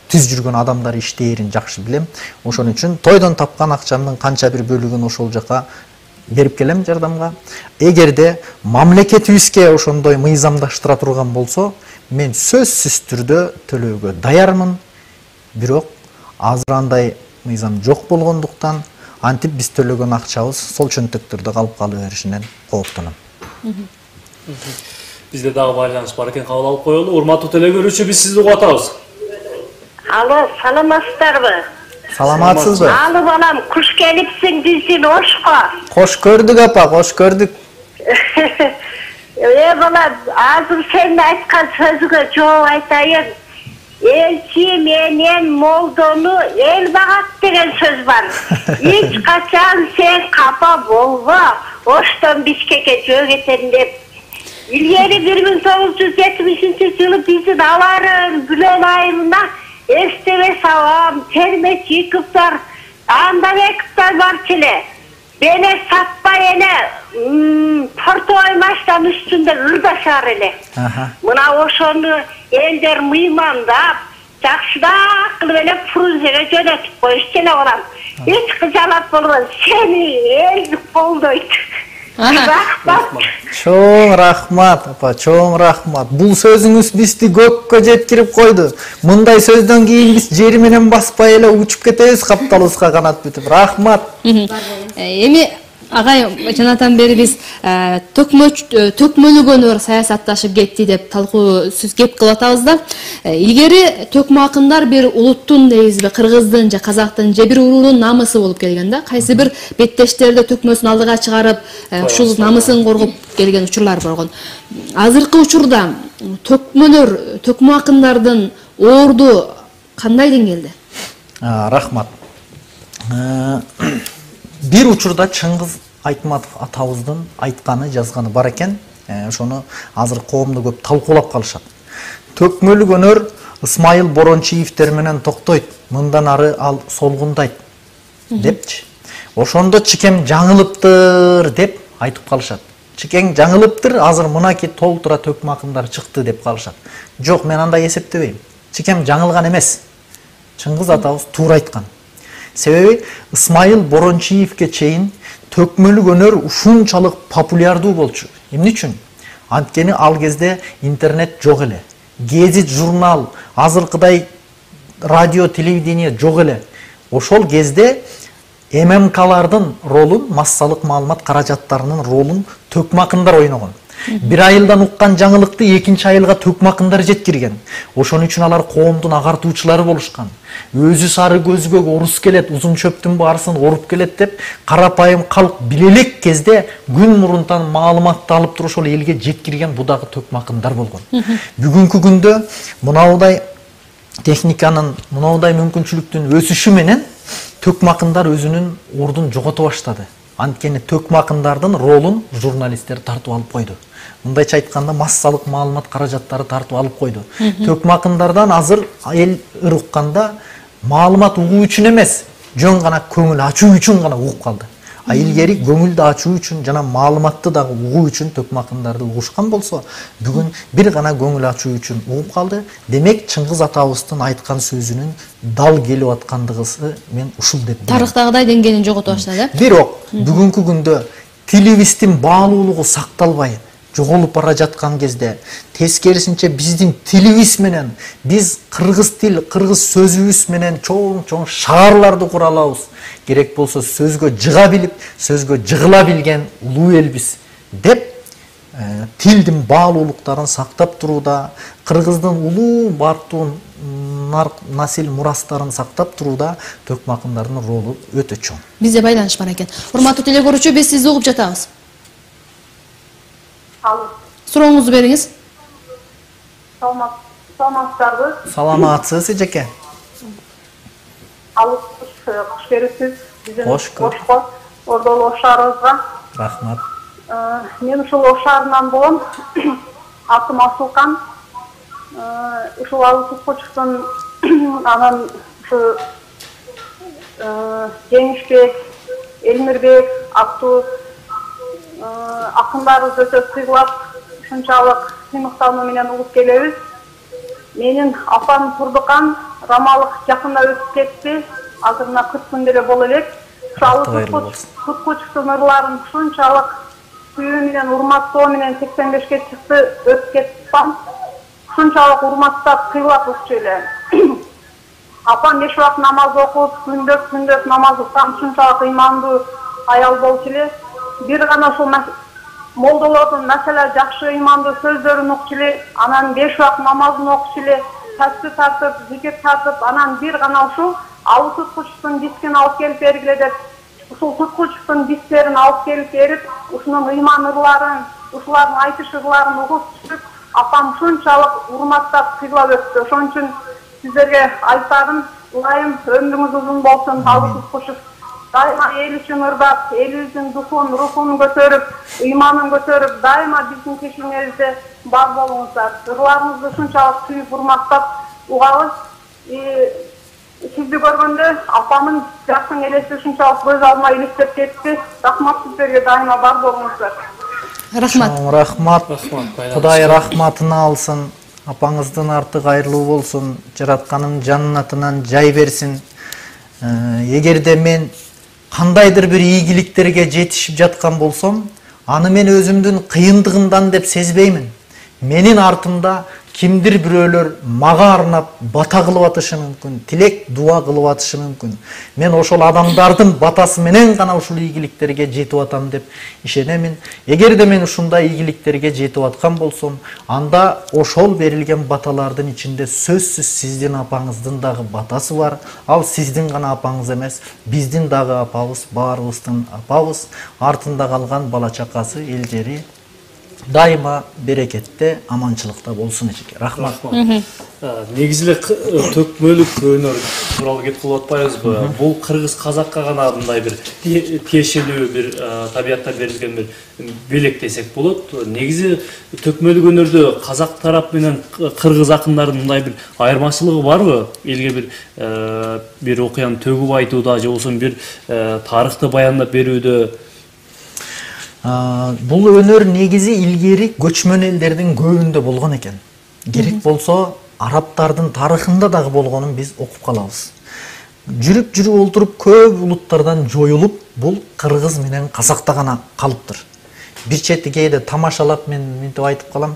түз жүргөн адамдар иштээрин жакшы билем. Ошон үчүн тойдон тапкан акчамдын канча бир бөлүгүн ошол жака берип келем жардамга. Эгерде мамлекетибизге ошондой мыйзамдаштыра турган болсо, мен сөзсүз түрдө төлөөгө даярмын. Бирок азыр андай мыйзам жок болгондуктан антип биз төлөгөн акчабыз сол чөнтөктөрдө калып кала беришинен кооптоном. Бизде дагы байланыш бар экен, кабыл алып коелу. Урматтуу теле көрүүчү, биз сизди угуп атабыз. Алло, саламатсыздарбы? Саламатсызбы? Алы балам, куш келипсиң биздин Ошко. Кош көрдүк апа, кош көрдүк. Бала, азыр сен айткан сөзгө жооп айтайын. Элчи менен молдону эл багат деген сөз бар. Эч качан сен капа болбо, Оштон Бишкекке жөө кетем деп. Илгери 1970-жылы биздин аларын Гүлөн айылына эстебе сабам, терме чийкыптар, анда экиптар барчу эле. Бене сатпай эле портовой машинанын үстүндө ырдашар эле. Мына ошону элдер мыймандап, жакшыраак кылып эле Фрунзеге жөнөтүп коюшчу эле балам. Эч кыжалат болбойт, сени эл колдойт. Рахмат. Чоң рахмат апа, чоң рахмат. Бул сөзүңүз бизди көккө жеткирип койду. Мындай сөздөн кийин биз жери менен баспай эле учуп кетебиз капталыбызга канат бүтүп. Рахмат. Эми агай жанатан бери биз төкмөлүгөнөр саясатташып кетти деп талкуу сөз кеп кылып атабыз да. Илгери төкмө акындар бир улуттун дейбизби, кыргыздын же казактын же бир уруунун намысы болуп келген да. Кайсы бир беттештерде төкмөсүн алдыга чыгарып, ушул намысын коргоп келген учурлар болгон. Азыркы учурда төкмө акындардын орду кандай деңгээлде? Рахмат. Бир учурда Чыңгыз Айтматов атабыздын айтканы, жазганы бар экен. Ошону азыр коомдо көп талкуулап калышат. Төкмөлүк өнөр Ысмайыл Борончиевтер менен токтойт, мындан ары ал солгундайт депчи. Ошондо чикем жаңылыптыр деп айтып калышат. Чикең жаңылыптыр, азыр мынаки толтура төкмө акындар чыкты деп калышат. Жок, мен андай эсептебейм. Чикем жаңылган эмес. Чыңгыз атабыз туура айткан. Себеби Ысмайыл Борончиевке чейин төкмөлүк өнөр ушунчалык популярдуу болчу. Эмне үчүн? Анткени ал кезде интернет жок эле. Гезит, журнал, азыркыдай радио, телевидение жок эле. Ошол кезде ММКлардын ролун, массалык маалымат каражаттарынын ролун төкмакындар ойногон. Bir айылдан уккан жаңылыкты экинчи айылга төкмакындар жеткирген. Ошон үчүн алар коомдун агартуучулары болушкан. Өзү сары көзгө орус келет, узун чөптүн баарысын оруп келет деп, карапайым калк билелек кезде күн мурунтан маалыматты алып туруп ошол элге жеткирген бу дагы төкмакындар болгон. Бүгүнкү күндө мынаудай техниканын, мынаудай мүмкүнчүлүктүн өсүшү менен төкмакындар өзүнүн ордун жогото баштады. Анткени төкмакындардын ролун журналисттер тартып алып койду. Мындайча айтканда массалык маалымат каражаттары тартып алып койду. Төкмакындардан азыр эл ырыкканда маалымат угуу үчүн эмес, жөн гана көңүл ачуу үчүн гана угуп калды. А илгери көңүлдү ачуу үчүн жана маалыматты дагы угуу үчүн төкмакындарды угушкан болсо, бүгүн бир гана көңүл ачуу үчүн угуп калды. Демек Чыңгыз атабыздын айткан сөзүнүн дал келип аткандыгысы мен ушул деп билем. Тарыхтагыдай деңгээлин жогото баштады. Бирок бүгүнкү күндө тилибиздин баалуулугу сакталбай жоголуп бара жаткан кезде, тескерисинче биздин тилибиз менен биз кыргыз тил, кыргыз сөзүбүз менен чоң шаарларды кура алабыз. Керек болсо сөзгө жыга билип, сөзгө жыгыла билген улуу элбиз деп тилдин баалуулуктарын сактап турууда, кыргыздын улуу бартуу насил мурастарын сактап турууда төкмакындардын ролу өтө чоң. Бизде байланыш бар экен. Урматтуу теле көрүүчү, биз сизди угуп жатабыз. Сурооңузду бериңиз. Саламатсыздарбы? Саламатсыз эжеке. Куш келипсиз. Кош Ошко, Ордол Ош шаарыбызга. Рахмат. Мен ушул Ош шаарынан болом. Атым Асылкан. Ушул Алысыкка чыктым. Анан ушу Жеңишбек, Элмирбек, Аттуу акындарыбыз өтө сыйлап, ушунчалык сыймыктануу менен угуп келебиз. Менин апам Турдукан рамалык жакында өтүп кетти. Азыр мына 40 күн деле боло элек. Кутку чыктын ырларын ушунчалык сүйүү менен, урматтоо менен 85-ке чыкты, өтүп кетти. Ушунчалык урматтап, сыйлап ушчу эле. Апам 5 убакыт намаз окуп, күндөп намаз уккан, ушунчалык ыймандуу аял болчу эле. Бир гана ушул молдолордун маселе жакшы ыймандуу сөздөрүн укчу эле, анан 5 убакыт намазын окучу эле, тасбih тартып, зикир тартып, анан бир гана ушул алып туткучтун дискин алып келип бергиле деп, ушул туткучтун дистерин алып келип берип, ушунун ыйман ырларын, ушулардын айтыш ырларын угуп түшүп, апам ушунчалык урматтап, сыйлап өттү. Ошон үчүн сиздерге айтарым, ылайым өмүрүңүз узун болсун, алып туткучуп дайыма эл үчүн ырдап, элибиздин духун, рухун көтөрүп, ыйманын көтөрүп, дайыма биздин кечимибизде бар болуңуздар. Ырларыңызды ушунчалык сүйүп, урматтап угабыз. Сизди көргөндө апамын жакын элеси ушунчалык көз алдыма элестеп кетти. Рахмат сиздерге, дайыма бар болуңуздар. Рахмат. Рахмат. Кудай рахматын алсын. Апаңыздын арты кайырлуу болсун. Жаратканын жаннатынан жай берсин. Эгерде мен кандайдыр бир ийгиликтерге жетишип жаткан болсом, аны мен өзүмдүн кыйындыгымдан деп сезбеймин. Менин артымда кимдир бирөөлөр мага арнап бата кылып атышы мүмкүн, тилек дуа кылып атышы мүмкүн. Мен ошол адамдардын батасы менен гана ушул ийгиликтерге жетип атам деп ишенемин. Эгерде мен ушундай ийгиликтерге жетип аткан болсом, анда ошол берилген баталардын ичинде сөзсүз сиздин апаңыздын дагы батасы бар. Ал сиздин гана апаңыз эмес, биздин дагы апабыз, баарыбыздын апабыз. Артында калган бала чакасы, эл жери дайыма берекетте, аманчылыкта болсун эжеке. Рахмат. Негизи эле төкмөлүк өнөр тууралуу кетип калып атпайбызбы? Бул кыргыз казакка гана мындай бир тиешелүү бир табиятта берилген бир белек десек болот. Негизи төкмөлүк өнөрдө казак тарап менен кыргыз акындардын мындай бир айырмачылыгы барбы? Элге бир окуяны төгүп айтууда же болбосо бир тарыхты баяндап берүүдө? Бул өнөр негизи илгери көчмөн элдердин көбүндө болгон экен. Керек болсо арабтардын тарыхында дагы болгонун биз окуп калабыз. Жүрүп олтуруп көп улуттардан жоюлуп, бул кыргыз менен казакта гана калыптыр. Бир чети кээде тамашалап мен мынтип айтып калам.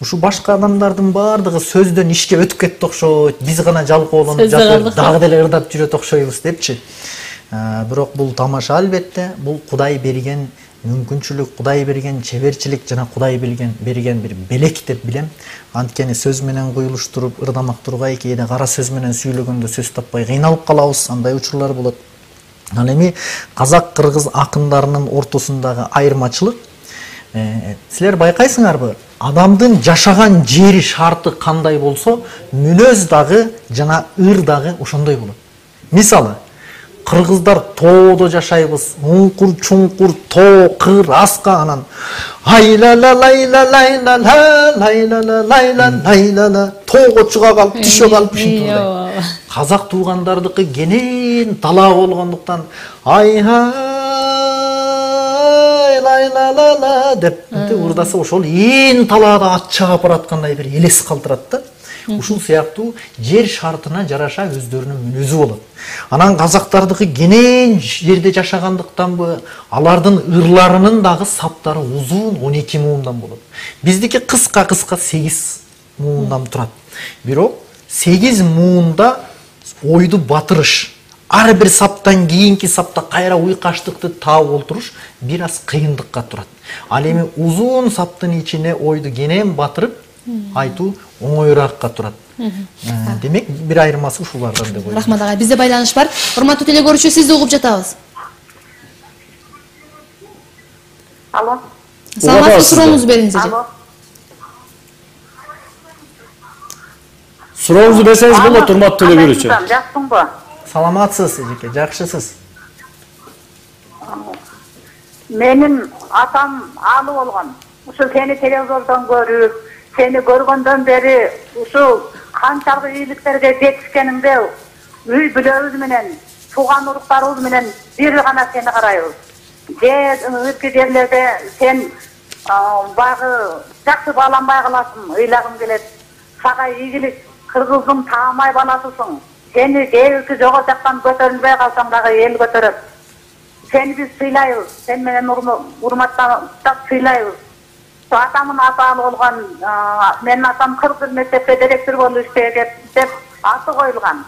Ушу башка адамдардын баардыгы сөздөн ишке өтүп кетти окшойт. Биз гана жалкоолонуп жатып, дагы деле ырдап жүрөт окшойбуз депчи. Бирок бул тамаша албетте, бул Кудай берген мүмкүнчүлүк, Кудай берген чеберчилик жана Кудай берген бир белек деп билем. Анткени сөз менен куюлуштуруп, ырдамак тургай, кээде кара сөз менен сүйлөгөндө сөз таппай кыйналып калабыз, андай учурлар болот. Ал эми казак кыргыз акындарынын ортосундагы айырмачылык, силер байкайсыңарбы? Адамдын жашаган жери шарты кандай болсо, мүнөз дагы жана ыр дагы ошондой болот. Мисалы, кыргыздар тоодо жашайбыз, уңкур чуңкур тоо, кыр, аска, анан айла-ла лайла лайла лайла лайла лайла тоого чыга калып, түшө калып ушинтип. Казак туугандардыкы кенен талаа болгондуктан лайла деп урдаса ошол ээн талаада ат чаап бараткандай бир элес калтырат да. Ушул сыяктуу жер шартына жараша өздөрүнүн мүнөзү болот. Анан казактардыкы кенен жерде жашагандыктанбы, алардын ырларынын дагы саптары узун 12 муундан болот. Биздики кыска 8 муундан турат. Бирок 8 муунда ойду батырыш, ар бир саптан кийинки сапта кайра уйкаштыкты таап олтуруш бир аз кыйындыкка турат. Ал эми узун саптын ичине ойду кенен батырып айтуу оңоюраакка турат. Демек бир айырмасы ушулардан деп ойлойм. Рахмат агай, бизде байланыш бар. Урматтуу теле көрүүчү, сизди угуп жатабыз. Алло. Саламатсызбы, сурооңузду бериңиз эже. Алло. Сурооңузду берсеңиз болот, урматтуу теле көрүүчү. Жаксыңбы? Саламатсыз эжеке, жакшысыз. Менин атам алы болгон. Ушул сени телевизордон көрүп, сени көргөндөн бери ушул канчалык ийгиликтерге жетишкениңде үй бүлөбүз менен, тууган уруктарыбыз менен бир гана сени карайбыз. Өзгө жерлерде сен багы жакшы бааланбай каласың, ыйлагым келет. Сага ийгилик, кыргыздын таамай баласысың. Сени келки жого жактан көтөрүлбөй калсаң дагы эл көтөрөт. Сени биз сыйлайбыз, сен менен урматтап сыйлайбыз. Атамын аталы болгон, менин атам кыргыз мектепте директор болуп иштейт деп аты коюлган.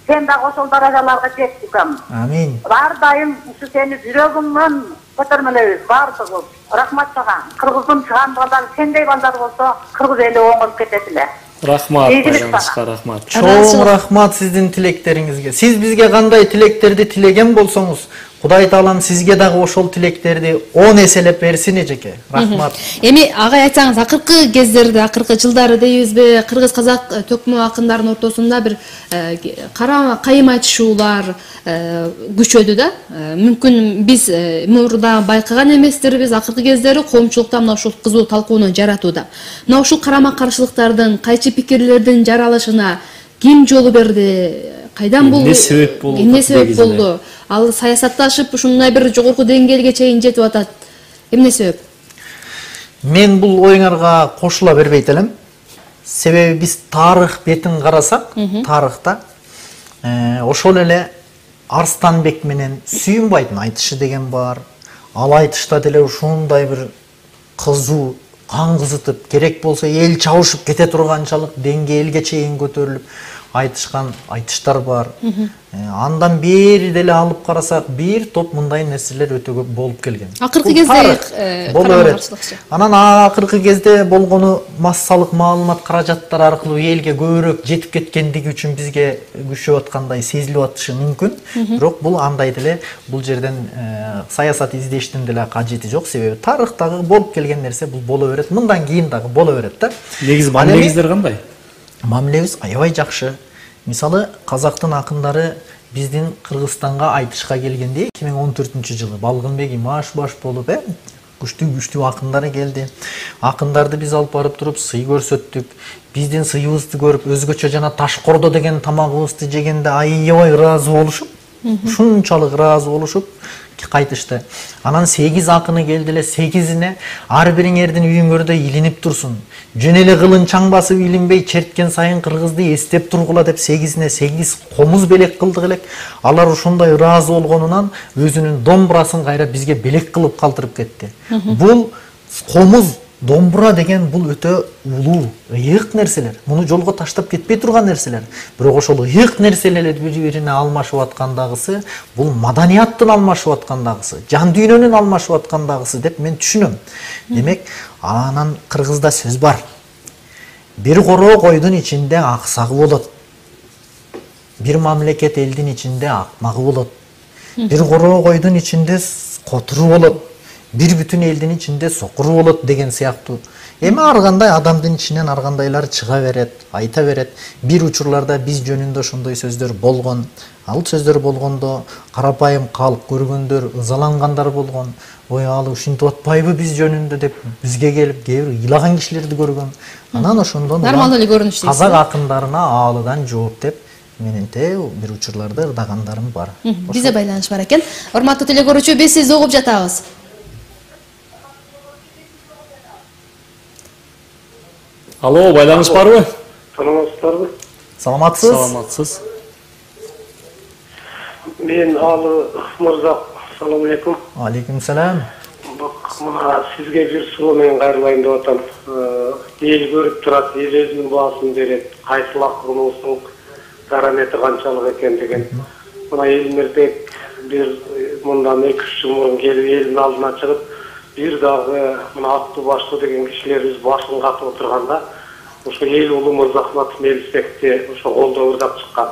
Сен дагы ошол даражаларга жеттиң. Амин. Бар дайым ушу сени жүрөгүмдөн көтөрмөлөйбүз баардыгыбыз. Рахмат сага. Кыргыздын чыган балдары сендей балдар болсо, кыргыз эли оңолуп кетет эле. Рахмат, байланышка рахмат. Чоң рахмат сиздин тилектериңизге. Сиз бизге кандай тилектерди тилеген болсоңуз, Кудай Таалам сизге дагы ошол тилектерди 10 эселеп берсин эжеке. Рахмат. Эми агай айтсаңыз, акыркы кездерде, акыркы жылдары дейбизби, кыргыз казак төкмө акындардын ортосунда бир карама кайым айтышуулар күчөдү да. Мүмкүн биз мурда байкаган эместербиз, акыркы кездери коомчулукта мына ушул кызуу талкууну жаратууда. Мына ушул карама каршылыктардын, кайчы пикирлердин жаралышына ким жол берди? Кайдан бул? Эмне себеп болду? Ал саясатташып ушундай бир жогорку деңгээлге чейин жетип атат. Эмне себеп? Мен бул оюңарга кошула бербейт элем. Себеби биз тарых бетин карасак, тарыхта ошол эле Арстанбек менен Сүйүнбайдын айтышы деген бар. Ал айтышта деле ушундай бир кызуу, кан кызытып, керек болсо эл чабышып кете турганчалык деңгээлге чейин көтөрүлүп айтышкан айтыштар бар. Андан бери деле алып карасак, бир топ мындай нерселер өтө көп болуп келген. Акыркы кезде карама-каршылыкчы. Анан акыркы кезде болгону массалык маалымат каражаттары аркылуу элге көбүрөөк жетип кеткендиги үчүн бизге күчөп аткандай сезилип атышы мүмкүн. Бирок бул андай деле, бул жерден саясат издештин деле кажети жок, себеби тарыхтагы болуп келген нерсе бул боло берет, мындан кийин дагы боло берет да. Мамилеңиздер кандай? Мамилебиз аябай жакшы. Мисалы, казактын акындары биздин Кыргызстанга айтышка келгенде 2014-жылы Балгынбек Имаш баш болуп, күчтүү акындары келди. Акындарды биз алып барып туруп сый көрсөттүк. Биздин сыйыбызды көрүп, өзгөчө жана Ташкордо деген тамагыбызды жегенде аябай ыраазы болушуп, ушунчалык ыраазы болушуп кайтышты. Анан 8 акыны келди эле, 8ине ар бириңердин үйүңөрдө илинип турсун. Жөн эле кылынчаң басып илинбей, черткен сайын кыргызды эстеп тургула деп 8ине 8 комуз белек кылдык элек. Алар ушундай ыраазы болгонунан өзүнүн домбурасын кайра бизге белек кылып калтырып кетти. Бул комуз домбура деген бул өтө улуу, ыйык нерселер. Муну жолго таштап кетпей турган нерселер. Бирок ошол ыйык нерселерди бири-бирине алмашып аткандагысы, бул маданияттын алмашып аткандагысы, жан дүйнөнүн алмашып аткандагысы деп мен түшүнөм. Демек, анан кыргызда сөз бар. Бир короо койдун ичинде аксагы болот. Бир мамлекет элдин ичинде акмагы болот. Бир короо койдун ичинде котору болот. Бир бүтүн элдин ичинде сокуру болот деген сыяктуу. Эми ар кандай адамдын ичинен ар кандайлар чыга берет, айта берет. Бир учурларда биз жөнүндө ошондой сөздөр болгон. Ал сөздөр болгондо карапайым калк көргөндөр ызалангандар болгон. Ой, ал ушинтип атпайбы биз жөнүндө деп бизге келип кээ бир ыйлаган кишилерди көргөн. Анан ошондон нормалдуу эле көрүнүш дейсиз. Казак акындарына аалыдан жооп деп мененте бир учурларда ырдагандарым бар. Бизде байланыш бар экен. Урматтуу теле көрүүчү, биз сизди угуп жатабыз. Алло, байланыш барбы? Саламатсыздарбы? Саламатсыз? Саламатсыз. Мен Алы мырза, салам алейкум. Алейкум салам. Мына сизге бир суроо менен кайрылайын деп атам. Эл көрүп турат, эл өзүнүн баасын берет. Кайсыл акырмысың, дарамети канчалык экен деген. Мына Элмирбек бир мындан 2-3 жыл мурун келип элдин алдына чыгып, бир дагы мына аттуу баштуу деген кишилерибиз башын катып отурганда, ошо эл улуу Мырзахматов Мелисбекти ошо колдоо ырдап чыккан.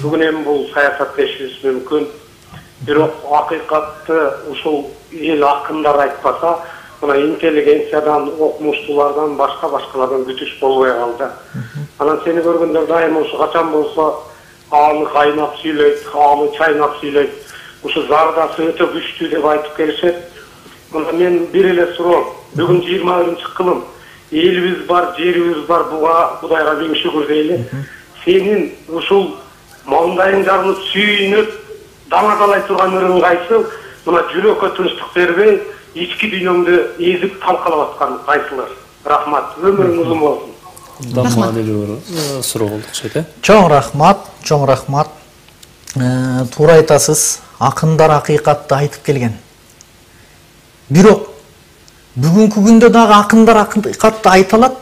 Бүгүн эми бул саясаттешибиз мүмкүн. Бирок акыйкатты ушул эл акындар айтпаса, мына интеллигенциядан, окумуштуулардан, башкалардан күтүш болбой калды. Анан сени көргөндөр дайыма ушу качан болсо аны кайнап сүйлөйт, аны чайнап сүйлөйт. Ушу зардасы өтө күчтүү деп айтып келишет. Мына мен бир эле суроо. Бүгүн 21-кылым. Элибиз бар, жерибиз бар, буга Кудайга миң шүгүр дейли. Сенин ушул маңдайың жарылып сүйүнүп даңадалай турган ырың кайсы? Мына жүрөккө тынчтык бербей, ички дүйнөңдү эзип талкалап аткан кайсылар? Рахмат. Өмүрүң узун болсун. Даммалуу суроо болду окшойт, э? Чоң рахмат. Туура айтасыз. Акындар акыйкатты айтып келген. Бирок бүгүнкү күндө дагы акындар акыйкатты айта алат.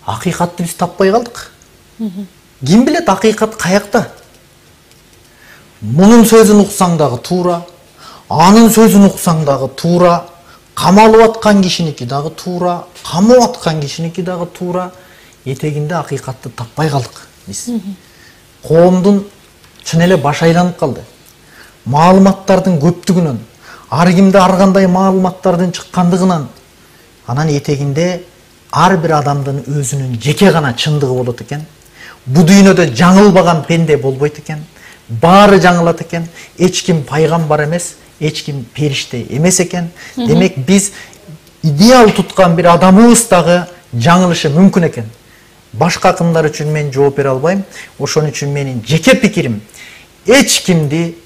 Акыйкатты биз таппай калдык. Ким билет акыйкат каякта? Мунун сөзүн уксаң дагы туура, анын сөзүн уксаң дагы туура, камалып аткан кишиники дагы туура, камап аткан кишиники дагы туура. Этегинде акыйкатты таппай калдык биз. Коомдун чын эле баш айланып калды. Маалыматтардын көптүгүнөн, ар кимде ар кандай маалыматтардын чыккандыгынан, анан этегинде ар бир адамдын өзүнүн жеке гана чындыгы болот экен. Бу дүйнөдө жаңылбаган пенде болбойт экен. Баары жаңылат экен. Эч ким пайгамбар эмес, эч ким периште эмес экен. Демек биз идеал туткан бир адамыбыз дагы жаңылышы мүмкүн экен. Башка акындар үчүн мен жооп бере албайм. Ошон үчүн менин жеке пикирим, эч кимди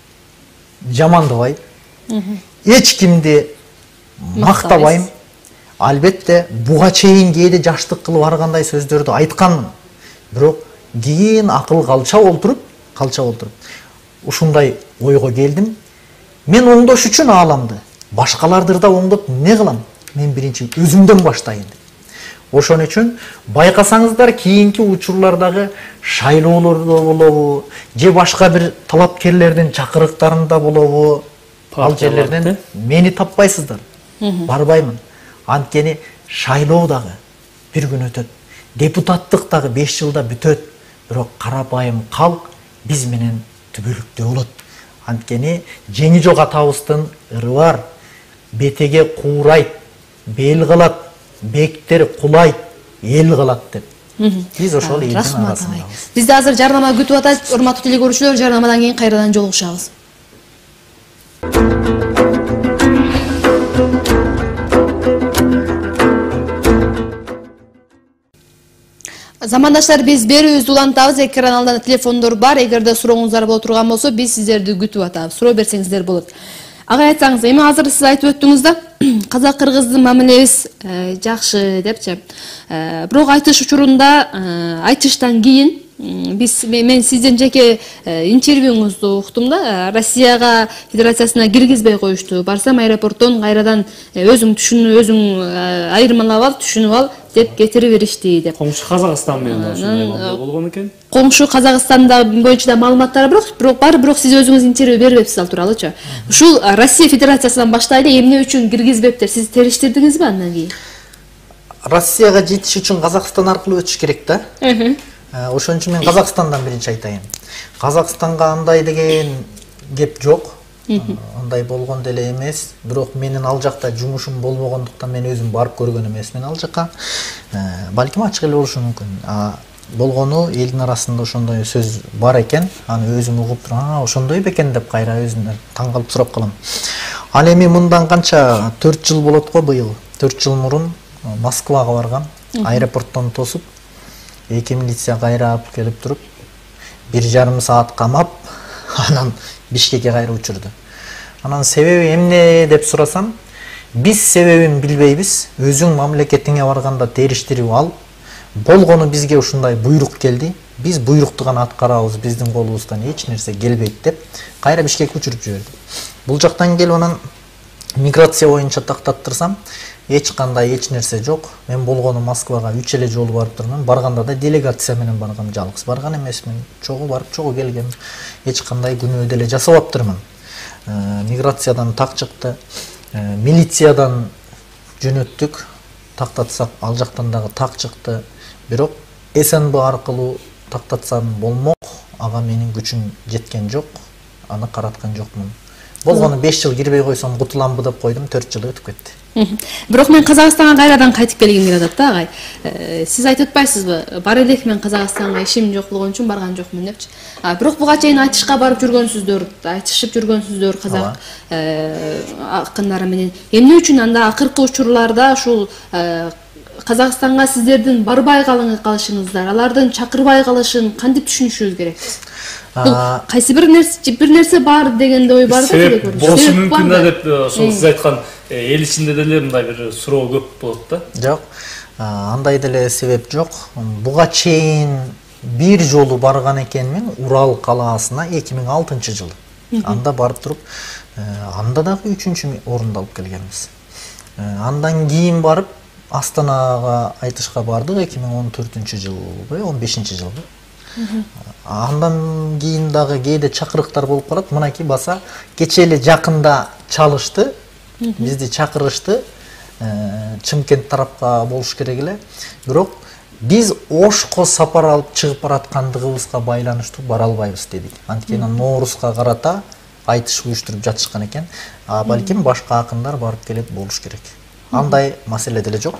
жамандабайм, эч кимди мактабайм. Албетте буга чейин кээде жаштык кылып ар кандай сөздөрдү айтканмын. Бирок кийин акыл калча олтуруп, ушундай ойго келдим. Мен оңдош үчүн ааламды, башкаларды да оңдоп эмне кылам? Мен биринчи өзүмдөн баштайын деп. Ошон үчүн байкасаңыздар кийинки учурлардагы шайлоолордо болобу, же башка бир талапкерлердин чакырыктарында болобу, ал жерлерден мени таппайсыздар. Барбаймын. Анткени шайлоо дагы бир күн өтөт. Депутаттык дагы 5 жылда бүтөт. Бирок карапайым калк биз менен түбөлүктүү болот. Анткени жеңи жок атабыздын ыры бар. Бетеге куурайт, бел кылат, бектер кулайт, эл кылат деп. Биз ошол элдин арасындабыз. Бизде азыр жарнама күтүп атат. Урматтуу теле көрүүчүлөр, жарнамадан кийин кайрадан жолугушабыз. Замандаштар, биз берүүбүздү улантабыз. Экран алдында телефондор бар. Эгерде сурооңуздар боло турган болсо, биз сиздерди күтүп атабыз. Суроо берсеңиздер болот. Ага, айтсаңыз, эми азыр сиз айтып өттүңүз да, казак-кыргыздын мамилебиз жакшы депчи. Бирок айтыш учурунда, айтыштан кийин мен сиздин жеке интервьюңузду уктум да. Россияга Федерациясына киргизбей коюшту. Барсам аэропорттон кайрадан өзүң айырмалап ал, түшүнүп ал деп кетирип беришти деп. Коңшу Казакстан менен ушундай болгон экен. Коңшу Казакстанда боюнча да маалыматтар бар, бирок сиз өзүңүз интервью бербепсиз ал тууралуучу. Ушул Россия Федерациясынан баштайлы эмне үчүн киргизбептир? Сиз териштирдиңизби андан кийин? Россияга жетиш үчүн Казакстан аркылуу өтүш керек да. Ошон үчүн мен Казакстандан биринчи айтайын. Казакстанга андай деген кеп жок. Андай болгон деле эмес. Бирок менин ал жакта жумушум болбогондуктан мен өзүм барып көргөн эмесмин ал жака. Балким ачык эле болушу мүмкүн. Болгону элдин арасында ошондой сөз бар экен. Аны өзүм угуп туруп, ошондой бекен деп кайра өзүмдөн таң калып сурап калам. Ал эми мындан канча 4 жыл болот го быйыл. 4 жыл мурун Москвага баргам. Аэропорттон тосуп, 2 милиция кайра алып келип туруп, 1,5 саат камап, анан Бишкекке кайра учурду. Анан себеби эмне деп сурасам, биз себебин билбейбиз. Өзүң мамлекетиңе барганда териштирип ал. Болгону бизге ушундай буйрук келди. Биз буйрукту гана аткарабыз, биздин колубуздан эч нерсе келбейт деп кайра Бишкекке учуруп жиберди. Бул жактан келип анан миграция боюнча тактаттырсам, эч кандай эч нерсе жок. Мен болгону Москвага 3 эле жолу барып турмун. Барганда да делегация менен баргам, жалгыз барган эмесмин. Чогуу барып, чогуу келгем. Эч кандай күнөө деле жасабаптырмын. Миграциядан так чыкты. Милициядан жөнөттүк. Тактатсак, ал жактан дагы так чыкты. Бирок СНБ аркылуу тактатсам болмок. Ага менин күчүм жеткен жок. Аны караткан жокмун. Болгону 5 жыл кирбей койсом кутуламбы деп койдум, 4 жыл өтүп кетти. Бирок мен Казакстанга кайрадан кайтып келгим келип атат да, агай. Сиз айтып атпайсызбы? Бар элек мен Казакстанга ишим жок болгон үчүн барган жокмун депчи. Бирок буга чейин айтышка барып жүргөнсүздөр, айтышып жүргөнсүздөр казак акындары менен. Эмне үчүн анда акыркы учурларда ушул Казакстанга сиздердин барбай калышыңыздар, алардын чакырбай калышын кантип түшүнүшүбүз керек? Кайсы бир нерсе бар дегенде ой бар да. Себеп болушу мүмкүн да деп ошол сиз айткан эл ичинде деле мындай бир суроо көп болот да. Жок, андай деле себеп жок. Буга чейин бир жолу барган экенмин Урал калаасына 2006 жылы. Анда барып туруп, анда дагы 3-чү орунду алып келгенбиз. Андан кийин барып Астанага айтышка бардык 2014 жылбы, 15 жылбы. Андан кийин дагы кээде чакырыктар болуп калат. Мынакей баса кече эле жакында чалышты. Бизди чакырышты. Чымкент тарапка болуш керек эле. Бирок биз Ошко сапар алып чыгып бараткандыгыбызга байланыштуу бара албайбыз дедик. Анткени Ноорузга карата айтыш уюштуруп жатышкан экен. Балким башка акындар барып келип болуш керек. Андай маселе деле жок.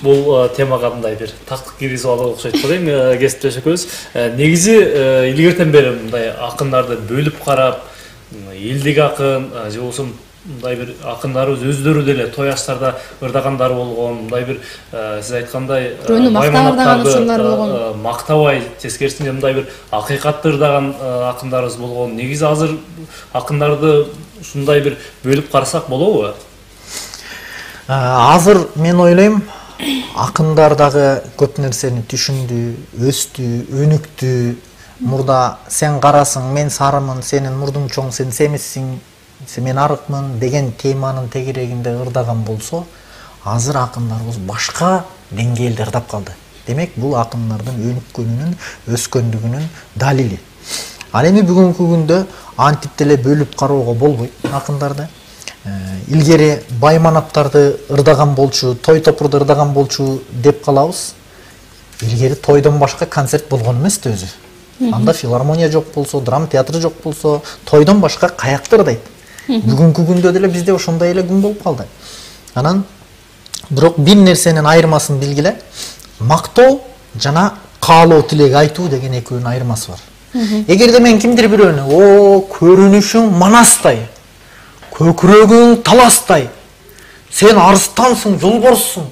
Бул темага мындай бир тактык киргизип алып окшойт го дейм, кесиптеш экөөбүз. Негизи илгертен бери мындай акындарды бөлүп карап, элдик акын же болбосо мындай бир акындарыбыз өздөрү деле той аштарда ырдагандар болгон, мындай бир сиз айткандай мактабай, тескерисинче мындай бир акыйкатты ырдаган акындарыбыз болгон. Негизи азыр акындарды ушундай бир бөлүп карасак болобу? Азыр мен ойлойм, акындар дагы көп нерсени түшүндү, өстү, өнүктү. Мурда сен карасың, мен сарымын, сенин мурдуң чоң, сен семизсиң, мен арыкмын деген теманын тегерегинде ырдаган болсо, азыр акындарыбыз башка деңгээлде ырдап калды. Демек, бул акындардын өнүккөнүнүн, өскөндүгүнүн далили. Ал эми бүгүнкү күндө антип деле бөлүп кароого болбойт акындарды. Илгери байманаттарды ырдаган болчу, той топурду ырдаган болчу деп калабыз. Илгери тойдон башка концерт болгон эмес да өзү. Анда филармония жок болсо, драма театры жок болсо, тойдон башка каякта ырдайт. Бүгүнкү күндө деле бизде ошондой эле күн болуп калды. Анан бирок бир нерсенин айырмасын билгиле. Мактоо жана каалоо тилек айтуу деген экөөнүн айырмасы бар. Эгерде мен кимдир бирөөнү, көрүнүшүң манастай, көкүрөгүң таластай, сен арыстансың, жолборссуң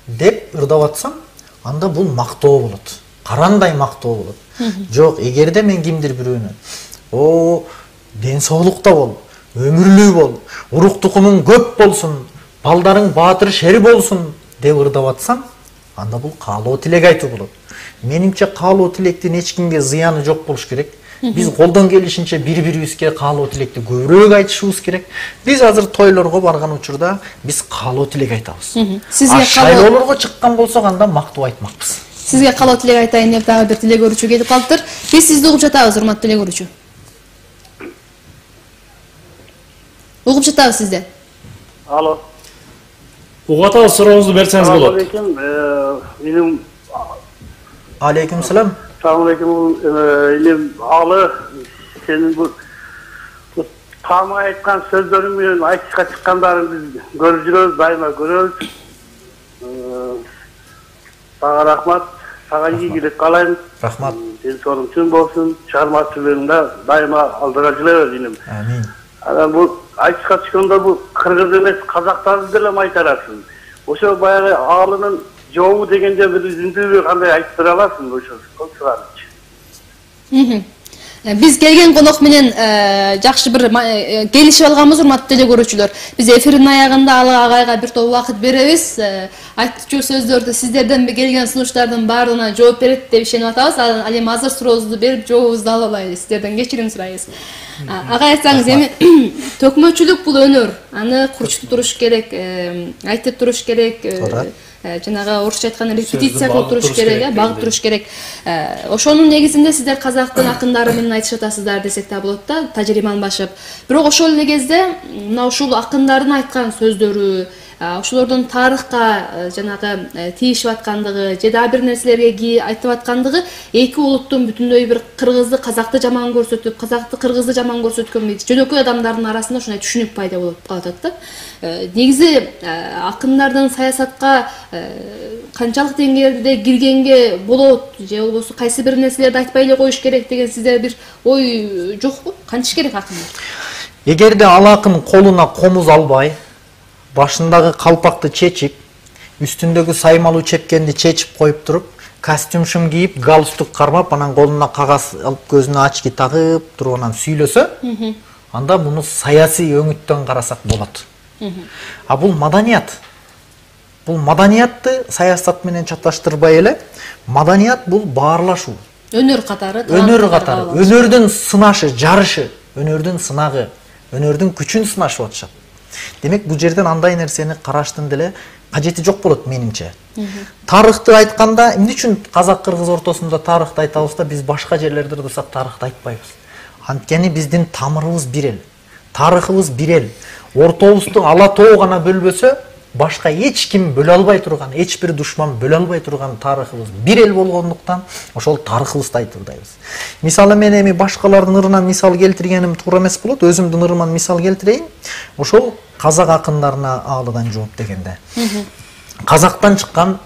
деп ырдап атсам, анда бул мактоо болот. Карандай мактоо болот. Жок, эгерде мен кимдир бирөөнү, ден соолукта бол, өмүрлүү бол, урук тукумуң көп болсун, балдарың баатыр шери болсун деп ырдап атсам, анда бул каалоо тилек айтуу болот. Менимче каалоо тилектин эч кимге зыяны жок болуш керек. Биз колдон келишинче бири-бирибизге каалоо тилекти көбүрөөк айтышыбыз керек. Биз азыр тойлорго барган учурда биз каалоо тилек айтабыз. Сизге шайлоолорго чыккан болсок анда мактуу айтмакпыз. Сизге каалоо тилек айтайын деп дагы бир тилек көрүүчү келип калыптыр. Биз сизди угуп жатабыз, урматтуу тилек көрүүчү. Угуп жатабыз сизди. Алло. Угуп атабыз, сурооңузду берсеңиз болот. Менин Алейкум салам. Assalamualaikum. Senin bu tam aytkan sözlerimin açıkça çıkanların biz görüyoruz, daima görüyoruz. Sana rahmat, sana iyi gidip kalayım. Rahmat. Senin sorun için olsun, çarmıhçılığında daima aldırıcılığı ödeyim. Amin. Yani bu açıkça çıkanda bu Kırgız emes, Kazaklar dilem aytararsın. O şey bayağı ağlının çoğu degende bir üzüntü kanday ayttıralasın bu şey. Биз келген конок менен жакшы бир келишип алганбыз, урматтуу теле көрүүчүлөр. Биз эфирдин аягында ал агайга бир топ убакыт беребиз. Айтчу сөздөрдү сиздерден келген сунуштардын баардыгына жооп берет деп ишенип атабыз. Ал эми азыр сурооңузду берип жообубузду алып алайлы. Сиздерден кечирим сурайбыз. Ага айтсаңыз, эми төкмөчүлүк бул өнөр. Аны курчтуп туруш керек, айтып туруш керек. Жанагы орусча айтканда репетиция кылып туруш керек, багып туруш керек. Ошонун негизинде сиздер казактын акындары менен айтышып атасыздар десек да болот да, тажрыйбаны башып. Бирок ошол эле кезде мына ушул акындардын айткан сөздөрү, ошолордун тарыхка жанагы тийишип аткандыгы, же дагы бир нерселерге айтып аткандыгы эки улуттун бүтүндөй бир кыргызды, казакты жаман көрсөтүп, казакты кыргызды жаман көрсөткөн жөнөкөй адамдардын арасында ушундай түшүнүк пайда болуп калып атат да. Негизи акындардын саясатка канчалык деңгээлде киргенге болот, же болбосо кайсы бир нерселерди айтпай эле коюш керек деген сизде бир ой жокпу? Кантиш керек акындар? Эгерде ал акын колуна комуз албай, башындагы калпакты чечип, үстүндөгү саймалуу чепкенди чечип коюп туруп, костюм кийип, галстук кармап, анан колуна кагаз алып, көзүнө очки тагып туруп анан сүйлөсө, анда муну саясий өңүттөн карасак болот. А бул маданият. Бул маданиятты саясат менен чаташтырбай эле, маданият бул баарлашуу. Өнөр катары, өнөрдүн сынашы, жарышы, өнөрдүн сынагы, өнөрдүн күчүн сынашып атышат. Демек бул жерден андай нерсени караштын деле кажети жок болот менимче. Тарыхты айтканда, эмне үчүн казак кыргыз ортосунда тарыхты айтабыз да, биз башка жерлерде турсак тарыхты айтпайбыз. Анткени биздин тамырыбыз бир эл, тарыхыбыз бир эл. Ортобузду ала тоо гана бөлбөсө, башка эч ким бөлө албай турган, эч бир душман бөлө албай турган тарыхыбыз бир эл болгондуктан ошол тарыхыбызды айтуудайбыз. Мисалы мен эми башкалардын ырынан мисал келтиргеним туура эмес болот, өзүмдүн ырыман мисал келтирейин. Ошол казак акындарына аалыдан жооп дегенде. Казактан чыккан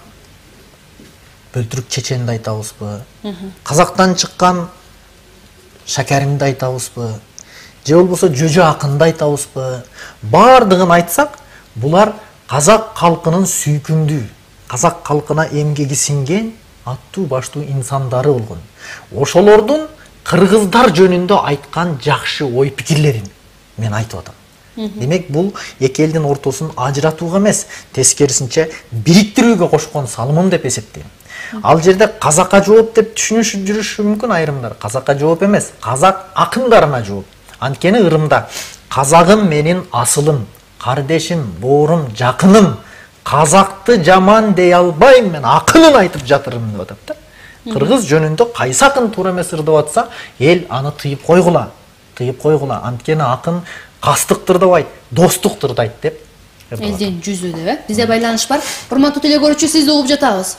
Бөлтүрүк Чеченди айтабызбы? Казактан чыккан Шакеримди айтабызбы? Же болбосо Жөжө акынды айтабызбы? Бардыгын айтсак, булар казак калкынын сүйкүмдүү, казак калкына эмгеги сиңген аттуу баштуу инсандары болгон. Ошолордун кыргыздар жөнүндө айткан жакшы ой пикирлерин мен айтып атам. Демек бул эки элдин ортосун ажыратууга эмес, тескерисинче бириктирүүгө кошкон салымым деп эсептейм. Ал жерде казакка жооп деп түшүнүшүп жүрүшү мүмкүн айрымдар. Казакка жооп эмес, казак акындарына жооп. Анткени ырымда казагым менин асылым, кардешим, боорум, жакыным, казакты жаман дей албайм, мен акынын айтып жатырмын деп атат да. Кыргыз жөнүндө кайсы акын туура эмес ырдап атса, эл аны тыйып койгула. Анткени акын кастыктыр дебайт, достуктур дайт деп. Элдин жүзү деп, бизде байланыш бар. Урматтуу теле көрүүчү, сизди угуп жатабыз.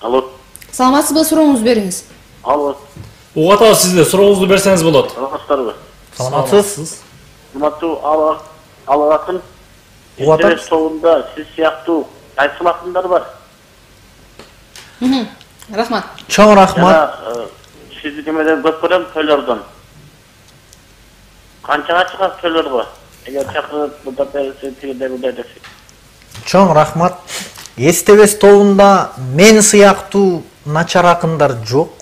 Алло. Саламатсызбы, сурооңузду бериңиз. Алло. Угуп атабыз, сизде сурооңузду берсеңиз болот. Саламатсыздарбы? Саламатсыз. Урматтуу ал акын. Интерес тобунда сиз сыяктуу кайсы акындар бар? Рахмат. Чоң рахмат. Сизди немеден көп көрөм, тойлордон. Канчага чыгат тойлорго? Эгер чакырып, мында берсе, тигиде десек. Чоң рахмат. Эстебес тобунда мен сыяктуу начар акындар жок.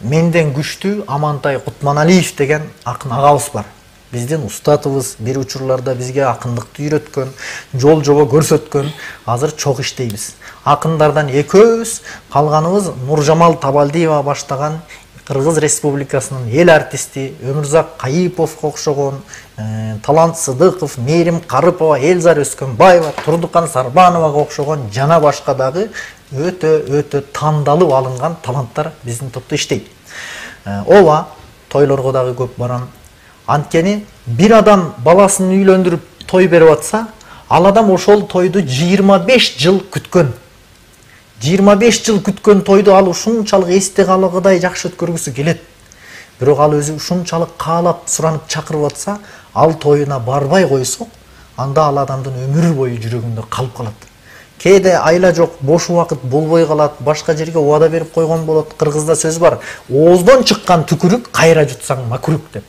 Менден күчтүү Амантай Кутманалиев деген акын агабыз бар. биздин устатыбыз бир учурларда бизге акындыкты үйрөткөн, жол жобо көрсөткөн. Азыр чок иштейбиз. Акындардан экөөбүз, калганыбыз Нуржамал Табалдиева баштаган Кыргыз Республикасынын эл артисти Өмүрзак Кайыповго окшогон, Талант Сыдыков, Мээрим Карыпова, Элзар Өскөнбаева, Турдукан Сарбановага окшогон жана башка дагы өтө тандалып алынган таланттар биздин топто иштейт. Ооба, тойлорго дагы көп барам. Анткени бир адам баласын үйлөндүрүп той берип атса, ал адам ошол тойду 25 жыл күткөн. 25 жыл күткөн тойду ал ушунчалык эсте калгыдай жакшы өткөргүсү келет. Бирок ал өзү ушунчалык каалап, суранып чакырып атса, ал тоюна барбай койсок, анда ал адамдын өмүр бою жүрөгүндө калып калат. Кээде айла жок, бош убакыт болбой калат, башка жерге убада берип койгон болот. Кыргызда сөз бар: ооздон чыккан түкүрүк кайра жутсаң макүрүк деп.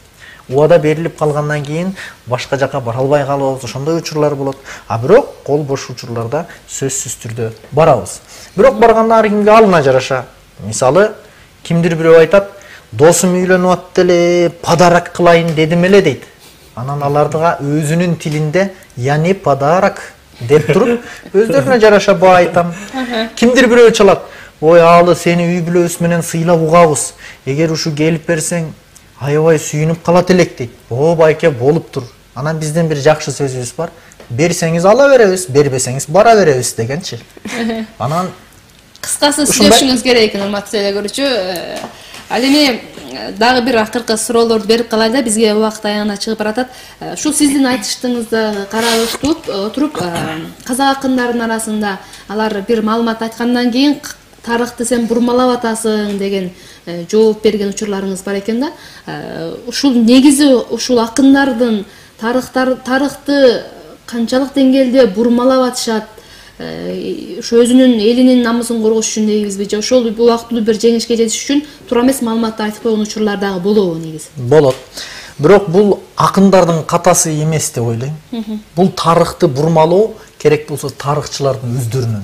Убада берилип калгандан кийин башка жака бара албай калабыз, ошондой учурлар болот. А бирок кол бош учурларда сөзсүз түрдө барабыз. Бирок барганда ар кимге алына жараша. Мисалы, кимдир бирөө айтат: "Досум үйлөнүп атты эле, подарок кылайын дедим эле" дейт. Анан алардыга өзүнүн тилинде "яни подарок" деп туруп, өздөрүнө жараша баа айтам. Кимдир бирөө чалат: "Ой, алы сени үй бүлөбүз менен сыйлап угабыз. Эгер ушу келип берсең, аябай сүйүнүп калат элек" дейт. "О, байке, болуптур. Анан биздин бир жакшы сөзүбүз бар: берсеңиз ала беребиз, бербесеңиз бара беребиз" дегенчи. Анан Кыскасы сүйлөшүңүз керек экен, урматтуу телекөрүүчү. Ал эми дагы бир акыркы суроолорду берип калайлы да, бизге убакыт аягына чыгып баратат. Ушул сиздин айтыштыгыңызды карап отуруп, казак акындарынын арасында алар бир маалымат айткандан кийин тарыхты сен бурмалап атасың деген жооп берген учурларыңыз бар экен да. Ушул негизи ушул акындардын тарыхты канчалык деңгээлде бурмалап атышат, ошо өзүнүн элинин намысын коргош үчүн дейбизби, же ошол убактылуу бир жеңишке жетиш үчүн туура эмес маалыматты айтып койгон учурлар дагы болобу негизи? Болот. Бирок бул акындардын катасы эмес деп ойлойм. Бул тарыхты бурмалоо керек болсо тарыхчылардын өздөрүнүн.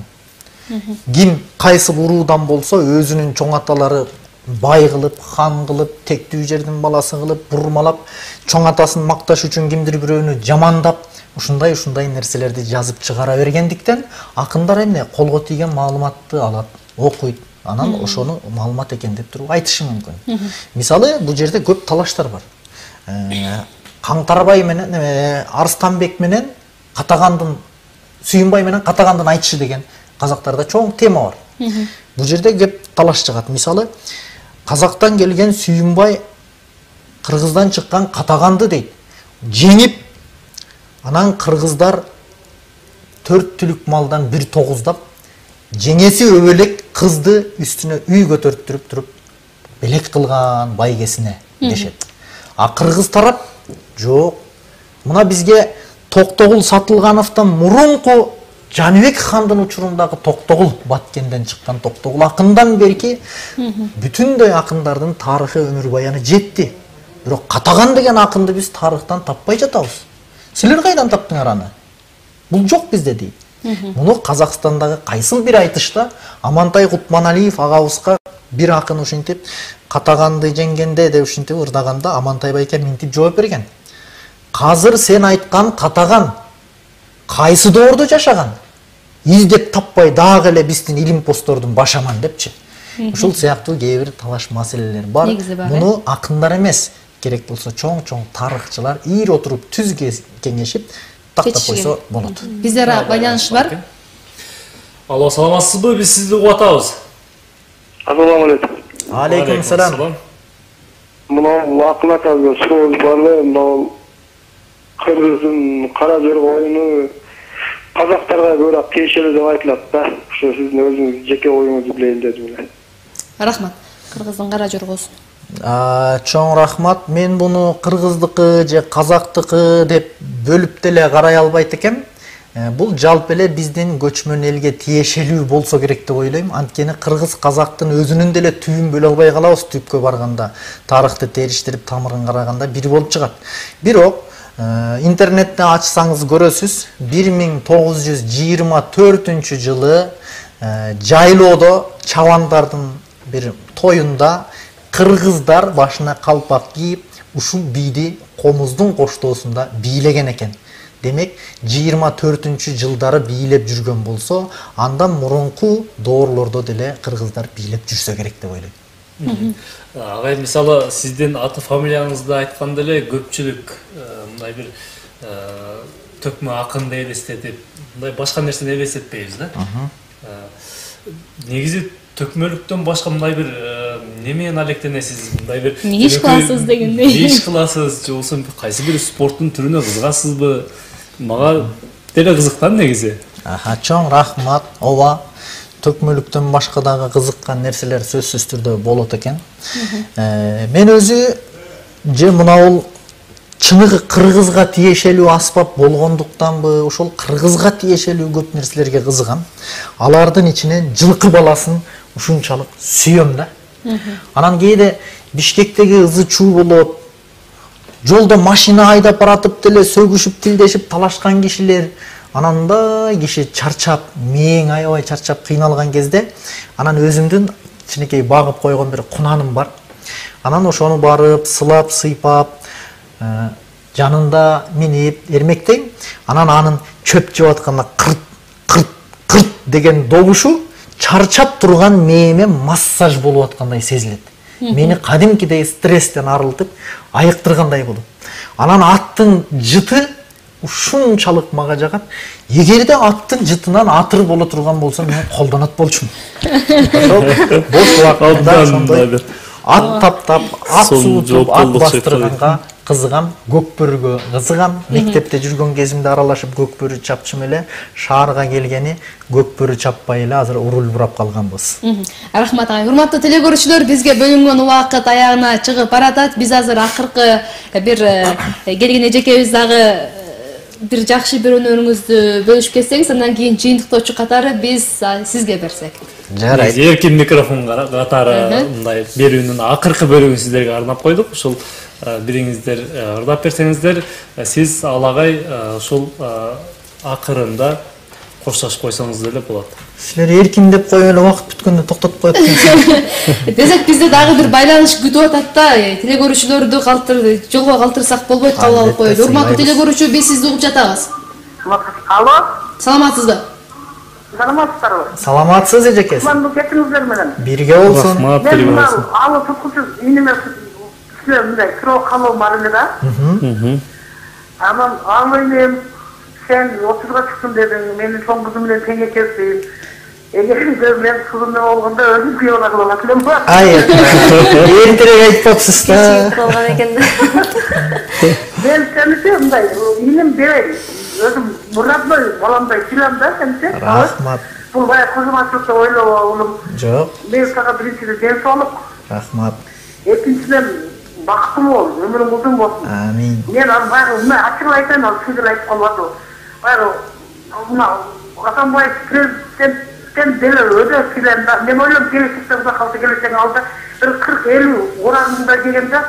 Ким кайсы уруудан болсо өзүнүн чоң аталары бай кылып, хан кылып, тектүү жердин баласы кылып, бурмалап, чоң атасын макташ үчүн кимдир бирөөнү жамандап, ушундай нерселерди жазып чыгара бергендиктен, акындар эмне колго тийген маалыматты алат, окуйт, анан ошону маалымат экен деп туруп айтышы мүмкүн. Мисалы, бул жерде көп талаштар бар. Каңтарбай менен Арстанбек менен Катагандын, Сүйүнбай менен Катагандын айтышы деген казактарда чоң тема бар. Бул жерде кеп талаш чыгат. Мисалы, казактан келген Сүйүнбай Кыргыздан чыккан Катаганды дейт. Жеңип, анан кыргыздар 4 түлүк малдан 1 тогуздап, жеңеси өбөлек кызды үстүнө үй көтөртүрүп туруп белек кылган байгесине дешет. А кыргыз тарап жок. Мына бизге Токтогул Сатылгановдон мурунку Жаныбек хандын учурундагы Токтогул, Баткенден чыккан Токтогул акындан берки бүтүндөй акындардын тарыхы, өмүр баяны жетти. Бирок Катаган деген акынды биз тарыхтан таппай жатабыз. Силер кайдан таптыңар аны? Бул жок бизде дейт. Муну Казакстандагы кайсыл бир айтышта Амантай Кутманалиев агабызга бир акын ушинтип Катаганды жеңгенде деп ушинтип ырдаганда Амантай байке минтип жооп берген. Казыр сен айткан Катаган кайсы доордо жашаган? Издеп таппай дагы эле биздин илим постордун башаман депчи. Ушул сыяктуу кээ бир талаш маселелер бар. Муну акындар эмес, керек болсо чоң тарыхчылар ийир отуруп түз кеңешип тактап койсо болот. Бизде байланыш бар. Алло, саламатсызбы? Биз сизди угуп атабыз. Ассаламу алейкум. Алейкум салам. Мына акын атабызга суроо бар, мына Кыргыздын кара жорго оюну казактарга көбүрөөк тиешелүү деп айтылат да. Ошо сиздин өзүңүз жеке оюңузду билейин дедим эле. Рахмат. Кыргыздын кара жоргосу. Чоң рахмат. Мен буну кыргыздыкы же казактыкы деп бөлүп деле карай албайт экем. Бул жалпы эле биздин көчмөн элге тиешелүү болсо керек деп ойлойм. Анткени кыргыз казактын өзүнүн деле түбүн бөлө албай калабыз түпкө барганда. Тарыхты териштирип тамырын караганда бир болуп чыгат. Бирок интернетте ачсаңыз көрөсүз, 1924 жылы жайлоодо чабандардын бир тоюнда кыргыздар башына калпак кийип, ушул бийди комуздун коштоосунда бийлеген экен. Демек 24-жылдары бийлеп жүргөн болсо, андан мурунку доорлордо деле кыргыздар бийлеп жүрсө керек деп ойлойм. Агай, мисалы сиздин аты фамилияңызды айтканда эле көпчүлүк мындай бир төкмө акын деп элестетип, мындай башка нерсени элестетпейбиз да. Негизи төкмөлүктөн башка мындай бир немен алектенесиз? Мындай бир не иш кыласыз дегендей. Не иш кыласыз же болбосо кайсы бир спорттун түрүнө кызыгасызбы? Мага деле кызыктан негизи. Чоң рахмат. Ооба. Төкмөлүктөн башка дагы кызыккан нерселер сөзсүз түрдө болот экен. Мен өзү же мынау чыныгы кыргызга тиешелүү аспап болгондуктанбы, ошол кыргызга тиешелүү көп нерселерге кызыгам. Алардын ичинен жылкы баласын ушунчалык сүйөм да. Анан кээде Бишкектеги ызы-чуу болот. Жолдо машина айдап баратып деле сөгүшүп, тилдешип, талашкан кишилер. Анан да киши чарчап, мээң аябай чарчап кыйналган кезде, анан өзүмдүн кичинекей багып койгон бир кунаным бар. Анан ошону барып, сылап, сыйпап, жанында минип, эрмектейм. Анан анын чөп жеп атканда кырт кырт кырт деген добушу чарчап турган мээме массаж болуп аткандай сезилет. Мени кадимкидей стресстен арылтып, айыктыргандай болот. Анан аттын жыты ушунчалык мага жагат. Эгерде аттын жытынан атыр боло турган болсо, мен колдонот болчумун. Бош убактымда ошондой ат таптап, ат суутуп, ат бастырганга кызыгам, көкбөрүгө кызыгам. Мектепте жүргөн кезимде аралашып көкбөрү чапчым эле, шаарга келгени көкбөрү чаппай эле азыр урул бурап калганбыз. Рахмат агай. Урматтуу телекөрүүчүлөр, бизге бөлүнгөн убакыт аягына чыгып баратат. Биз азыр акыркы бир келген эжекебиз дагы бир жакшы бир өнөрүңүздү бөлүшүп кетсеңиз, андан кийин жыйынтыктоочу катары биз сизге берсек. Жарайт. Эркин микрофон катары мындай берүүнүн акыркы бөлүгүн сиздерге арнап койдук. Ушул бириңиздер ырдап берсеңиздер, сиз алагай ушул акырында кошташып койсоңуз деле болот. Силер эркин деп коюп эле убакыт бүткөндө токтотуп коет экенсиз. Десек бизде дагы бир байланыш күтүп атат да, телекөрүүчүлөрдү жолго калтырсак болбойт, кабыл алып коелу. Урматтуу телекөрүүчү, биз сизди угуп жатабыз. Алло. Саламатсызбы? Саламатсыздарбы? Саламатсыз эжекеси. Кутмандуу кетиңиздер менен. Бирге болсун. Рахмат, Мен бирге мына болсун. алы туткучу иниме силер мындай суроо калуу бар эле да. Анан алы сен 30га чыктым дедиң, менин чоң кызым менен тең экенсиң. Эгерде мен кызым менен болгондо өзүм күйөө кылат элем ба? Эртерээк айтпапсыз да. болгон экен. Мен сеничи мындай иним берейин. Өзүм муратной баламдай сыйлам да сеничи. Рахмат. Бул баягы кызматчылыкты ойлоболум. Жок. Мен сага биринчиден ден соолук. Рахмат. Экинчиден бактылуу бол, өмүрүң узун болсун. Амин. Мен баягы мына ачык айтайын, ал сиздер айтып калбады. Баягы мына Атамбаев президенттен деле өтө сыйлайм да. Мен ойлойм, келечекте Кудай калса келечектин алдында бир 40-50 орамында келгенде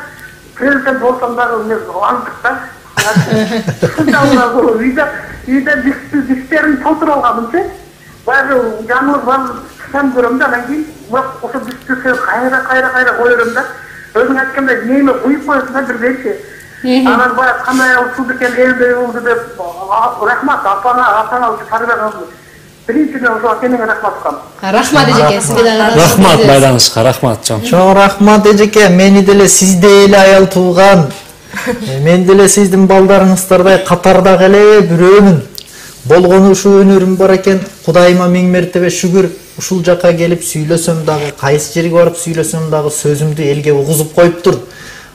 президент болсом дагы мен андык да. Шундай үйдө дистерин толтуруп алганымчы. Баягы жаңылык бар сам көрөм да, анан кийин ошо дистерди кайра коюрум да. Өзүң айткандай неме куюп коесуң да бир дечи. Анан баягы кандай ушул экен элде болду деп рахмат атаңа тарбия кылды. Биринчиден ошо сенин рахмат кам. Рахмат эжеке, сизге дагы Рахмат байланышка, рахмат чоң. Чоң рахмат эжеке, мени деле сиздей эле аял тууган. Мен деле сиздин балдарыңыздардай катардагы эле бирөмүн. Болгону ушу өнөрүм бар экен. Кудайыма миң мертебе шүгүр. Ушул жака келип сүйлөсөм дагы, кайсы жерге барып сүйлөсөм дагы сөзүмдү элге угузуп коюптур.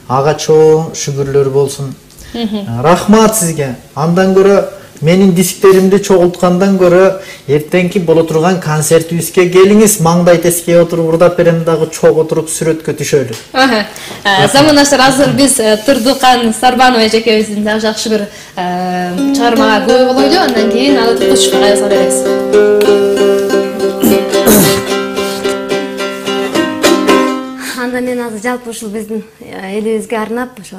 Ага чоң шүгүрлөр болсун. Рахмат сизге. Андан көрө менин дисктеримди чогулткандан көрө эртеңки боло турган концертибизге келиңиз, маңдай тескей отуруп урдап берем дагы чогуу отуруп сүрөткө түшөлү. Замандаштар, азыр биз Турдукан Сарбанова эжекебиздин дагы жакшы бир чыгармага күбө болойлу, андан кийин аны туктушка кайрылса беребиз. Анда мен азыр жалпы ушул биздин элибизге арнап ошо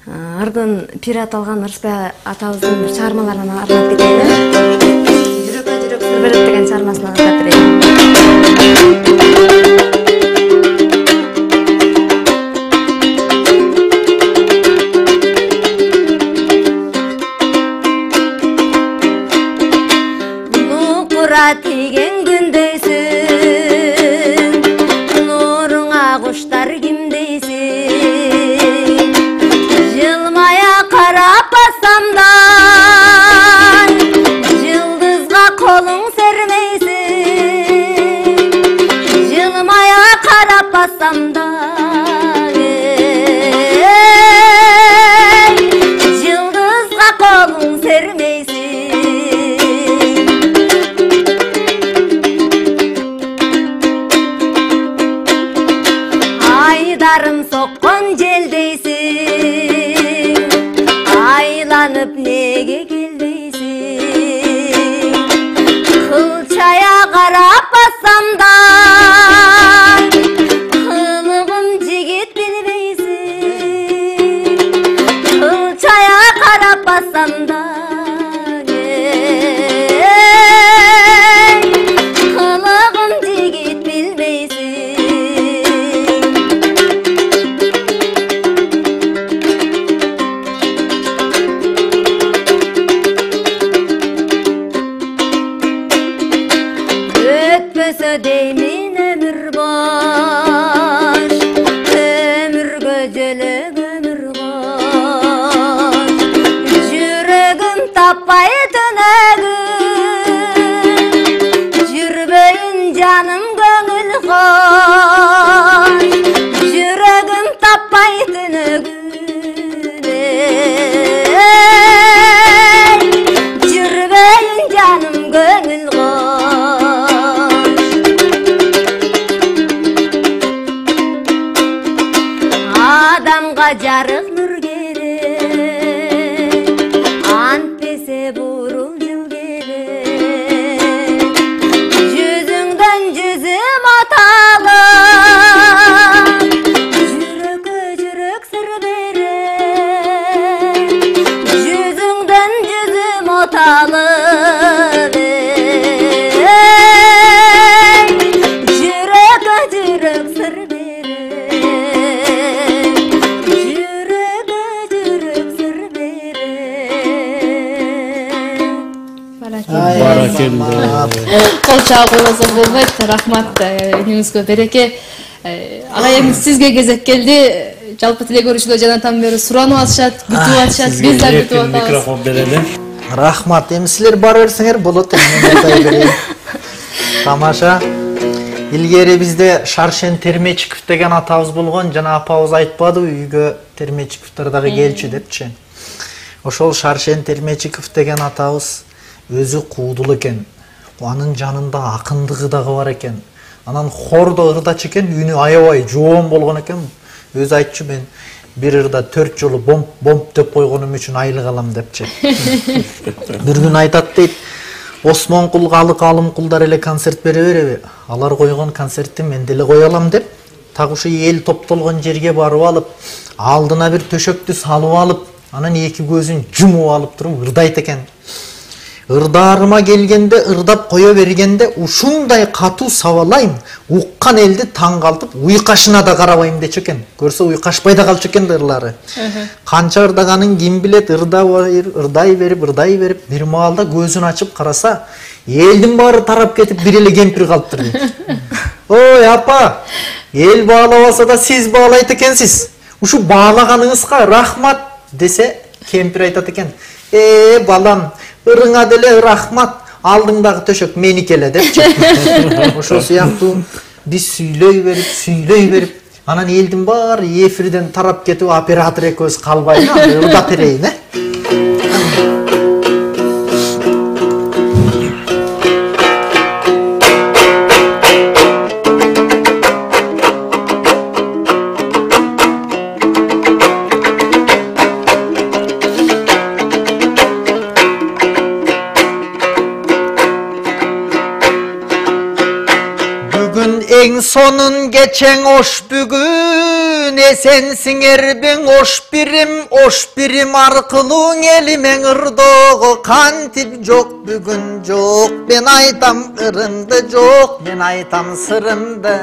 ырдын пир аталган Ырысбай атабыздын бир чыгармаларын арнап кетейин. Жүрөккө жүрөк сыр берет деген чыгармасын арнап берейин. bassam da yıldızga kolun sermeysin. Aydarım soqqon jeldeysin, aylanıp nege geldeysin. Kılçaya qarap bassam da kılığım jigit bilbeysin. Kılçaya qarap bassam da kılığım jigit bilbeysin. Ötmese deymin ömür baş, ömürge jelek ömür baş. Yüregim tappay tönegim, jürbeyin canım gönül hoş. Yüregim tappay tönegim, jürbeyin canım gönül hoş. Adamga jarık nur gerek, ant dese burul jıl gerek. Yüzüngden yüzüm atalım, jüreke jürek sır berek. Yüzüngden yüzüm atalım, jüreke jürek sır berek. Кол чабыңыз болбойт. Рахмат энеңизге береке. Агайым сизге кезек келди. Жалпы тиле көрүүчүлөр жанатан бери суранып атышат, күтүп атышат. Биз да күтүп атабыз. Микрофон берели. Рахмат. Эми силер бара берсеңер болот. Айтай берейин. Тамаша. Илгери бизде Шаршен Термечиков деген атабыз болгон, жана апабыз айтпадыбы үйгө Термечиковдор дагы келчү депчи. Ошол Шаршен Термечиков деген атабыз өзү куудул экен. Анын жанында акындыгы дагы бар экен. Анан хордо ырдачы экен, үнү аябай жоон болгон экен. Өзү айтчу, мен бир ырда 4 жолу бомп деп койгонум үчүн айлык алам депчи. Бир күн айтат дейт, Осмонкул Алымкулдар эле концерт бере береби? Алар койгон концертти мен деле кое алам деп, так ушу эл топтолгон жерге барып алып, алдына бир төшөктү салып алып, анан эки көзүн жумуп алып туруп ырдайт экен. Ырдарыма келгенде, ырдап кое бергенде, ушундай катуу сабалайм, уккан элди таң калтып, уйкашына да карабайм дечү экен. Көрсө уйкашпай да калчу экен ырлары. Канча ырдаганын ким билет, ырдай берип, бир маалда көзүн ачып караса, элдин баары тарап кетип, бир эле кемпир калыптыр дейт. Ой, апа, эл баалабаса да сиз баалайт экенсиз. Ушу баалаганыңызга рахмат десе, кемпир айтат экен. Балам, ырыңа деле рахмат, алдыңдагы төшөк меники эле депчи. Ошол сыяктуу биз сүйлөй берип, анан элдин баары эфирден тарап кетип, оператор экөөбүз калбай, ырдап берейин, Eң сонун кечең ош бүгүн, эсенсиңербиң ош бирим аркылуу элимен ырдоого кантип жок бүгүн жок. Мен айтам ырымды жок, мен айтам сырымды,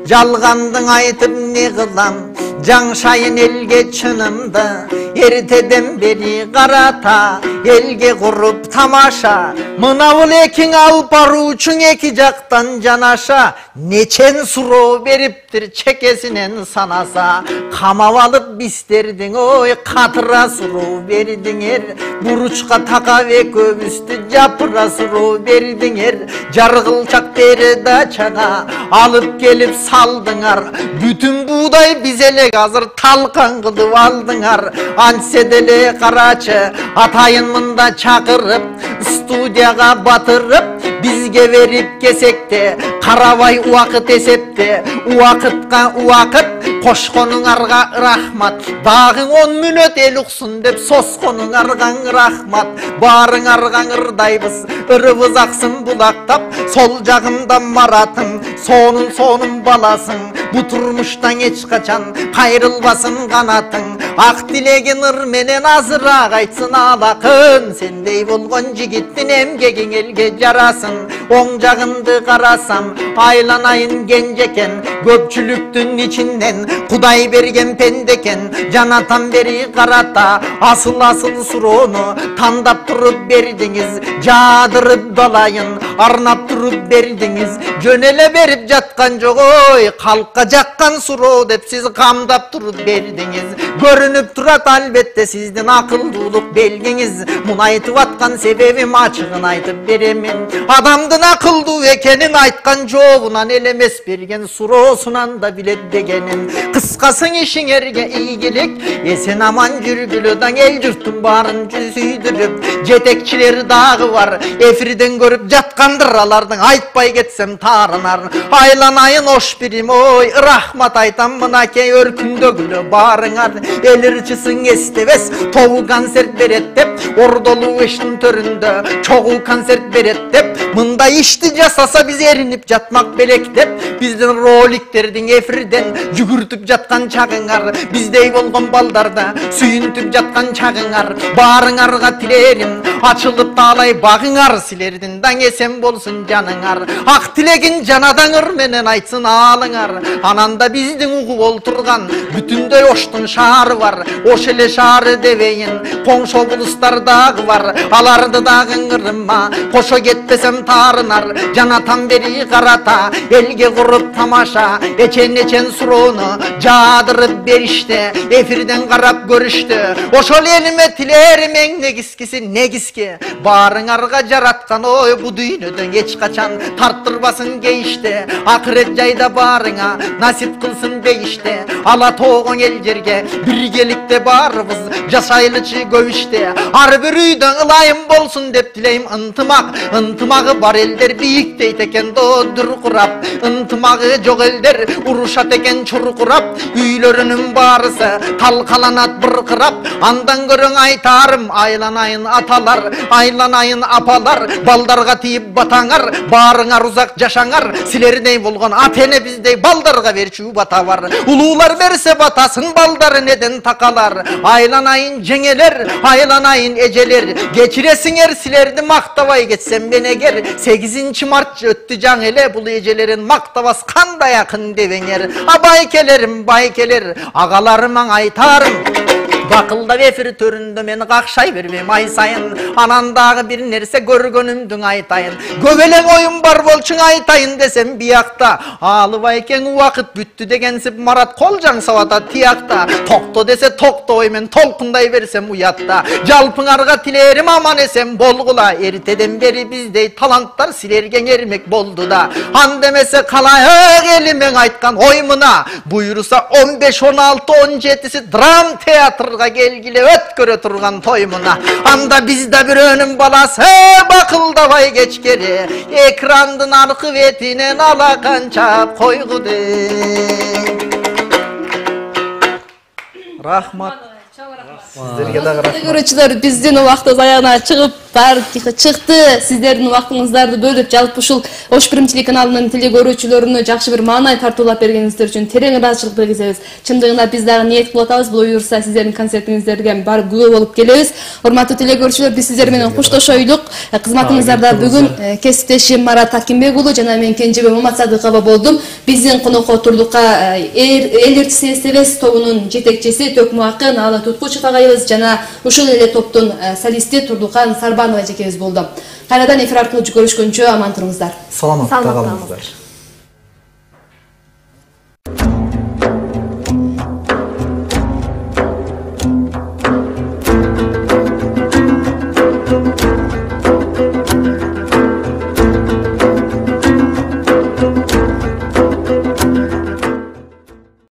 жалгандың айтып не кылам, жаңшайын эл elge çınımda Erteden beri karata elge kurup tamaşa Mınavul ekin al baruçun eki jaktan canaşa Neçen suro beriptir çekesinen sanasa Kamav alıp bisterdin oy katıra suro berdin er Buruçka taka ve köbüstü japıra suro berdin er Jargılçak deri da çana alıp gelip saldınar Bütün buğday bizelek hazır talkan kılıp aldınar Ansedele karaçı atayın mında çakırıp Studiyaga batırıp bizge verip kesekte Karavay uakıt esepte uakıtka uakıt Koşkonun arga rahmat Dağın 10 minöt el uqsun dep Soskonun argan rahmat Barın argan ırdaybız Irıvız aksın bulaktap Sol jagımda maratın Sonun balasın Bu turmuştan geç kaçan Kayrılbasın kanatın Ak dilegin ır menen azıra Kaytsın alakın Sendey bolgon jigittin emgegin elge jarasın Oң jagındı karasam Aylanayın genceken Köpçülüktün içinden Kuday bergen pendeken Janatan beri karata Asıl suronu Tandap turup berdiniz Jadırıp dalayın Arnap turup berdiniz Jönele berip jatkan jok oy Kalka jakkan suro dep siz kamdap turup berdiniz Görünüp turat albette sizdin akılduluk belginiz Mun aytıp atkan sebebim açığın aytıp beremin Adamdın akıldu ekenin aytkan joğunan elemes bergen surosunan da bilet degenin Kıskasın işin erge iyilik Esen aman jürgülüdan el jurtun barın süydürüp Jetekçileri dağı var Efriden görüp jatkandır alardın Aytpay getsem tarınar Aylanayın oş birim oy Rahmat aytam mınake örkünde gülü barınar Elirçisин estebes Toğu konsert beret dep Ordolu eşin töründe Çoğu konsert beret dep Mında işti jasasa biz erinip jatmak belek dep Bizden roliklerden efriden Jügürtüp jatkan çağınar Bizdey bolgon baldarda Süyüntüp jatkan çağınar Barıngарға tilerim Açılıp dağlay bağınar Silerden dan esen bolsun janınar Ak tilegin janadan ırmenen aytsın alınar Ananda bizdin uğup olturgan Bütünдөй oştun şaarı var Oş ele şaarı deveyin Koңşo bulustар dağı var Alardı dağın ırıma Koşo getpesem tarınar Janatan beri karata Elge kurup tamaşa Eçen suronu Jadırıp berişte Efirden karap görüştü Oşol elime tilerim en negiskisi negiski Barıngарға jaratkan oy bu düýnödön geç kaçan Tarttırбасын geyişte Ahiret jayda barınga nasip kılsın beyişte Ala toğun el jerge birgelikte barыбыз Jaşaylıçı gövüşte Ar bir üýden ılayım bolsun dep dileyim Intımagı bar elder biýik teken dodur kurap Intımagı jok elder uruşat eken çurkurap Üýlerinin barısı talkalanat bırkırap Andan görün aytarım aylanayın atalar Aylanayın apalar baldarga tiyip bataňar Barıňar uzak jaşaňar Silerdey bolgon atene bizdey baldarga berçүү bata var Ulular berse batasın baldarı neden takalar Aylanayın jeňeler aylanayın eceler Geçiresiňer silerdi maktavay geçsem ben eger 8 Mart öttü can ele bul ecelerin maktavas kanda yakın deveňer Abaykelerim baykeler agalarıma aytarım Bakılda efir töründe meni kakşay vermem ay sayın Anandağı bir nerse görgönümdün aytayın Gövelen oyun bar bolçun aytayın desem biyakta Alıbayken uakıt büttü degensip marat kolcan savata tiyakta Tokto dese tokto oymen tolkunday versem uyatta Jalpıňarga tilerim aman esem bolgula Erteden beri bizdey talantlar silergen ermek boldu da Han demese kalayık elimen aytkan oymuna Buyursa 15, 16, 17'si dram teatrga gelgile öt göre turgan toymuna Anda bizde bir önüm balası bakıldavay geç geri Ekrandın arkı vetinen alakança koygudu Rahmat Sizlerge de rahmat Görücüler bizdin o vakti ayağına çıkıp барып чыкты. Сиздердин убактыңыздарды бөлүп жалпы ушул Ош Бирим телеканалынын теле көрүүчүлөрүнө жакшы бир маанай тартуулап бергениңиздер үчүн терең ыраазычылык билгизебиз. Чындыгында биз дагы ниет кылып атабыз. Бул буюрса сиздердин концертиңиздерге барып күбө болуп келебиз. Урматтуу теле көрүүчүлөр, биз сиздер менен коштошойлук. Кызматыңыздарда бүгүн кесиптешим Марат Акимбек уулу жана мен Кенжебек Маматсадыкова болдум. Биздин конокко турдукка эл ырчысы эстебес тобунун жетекчиси Төкмө Акын, Ала Туткучев агайыбыз жана ушул эле топтун солисти Турдукан Сарбанова эжекебиз болду. Кайрадан эфир аркылуу көрүшкөнчө аман туруңуздар. Саламатта калыңыздар.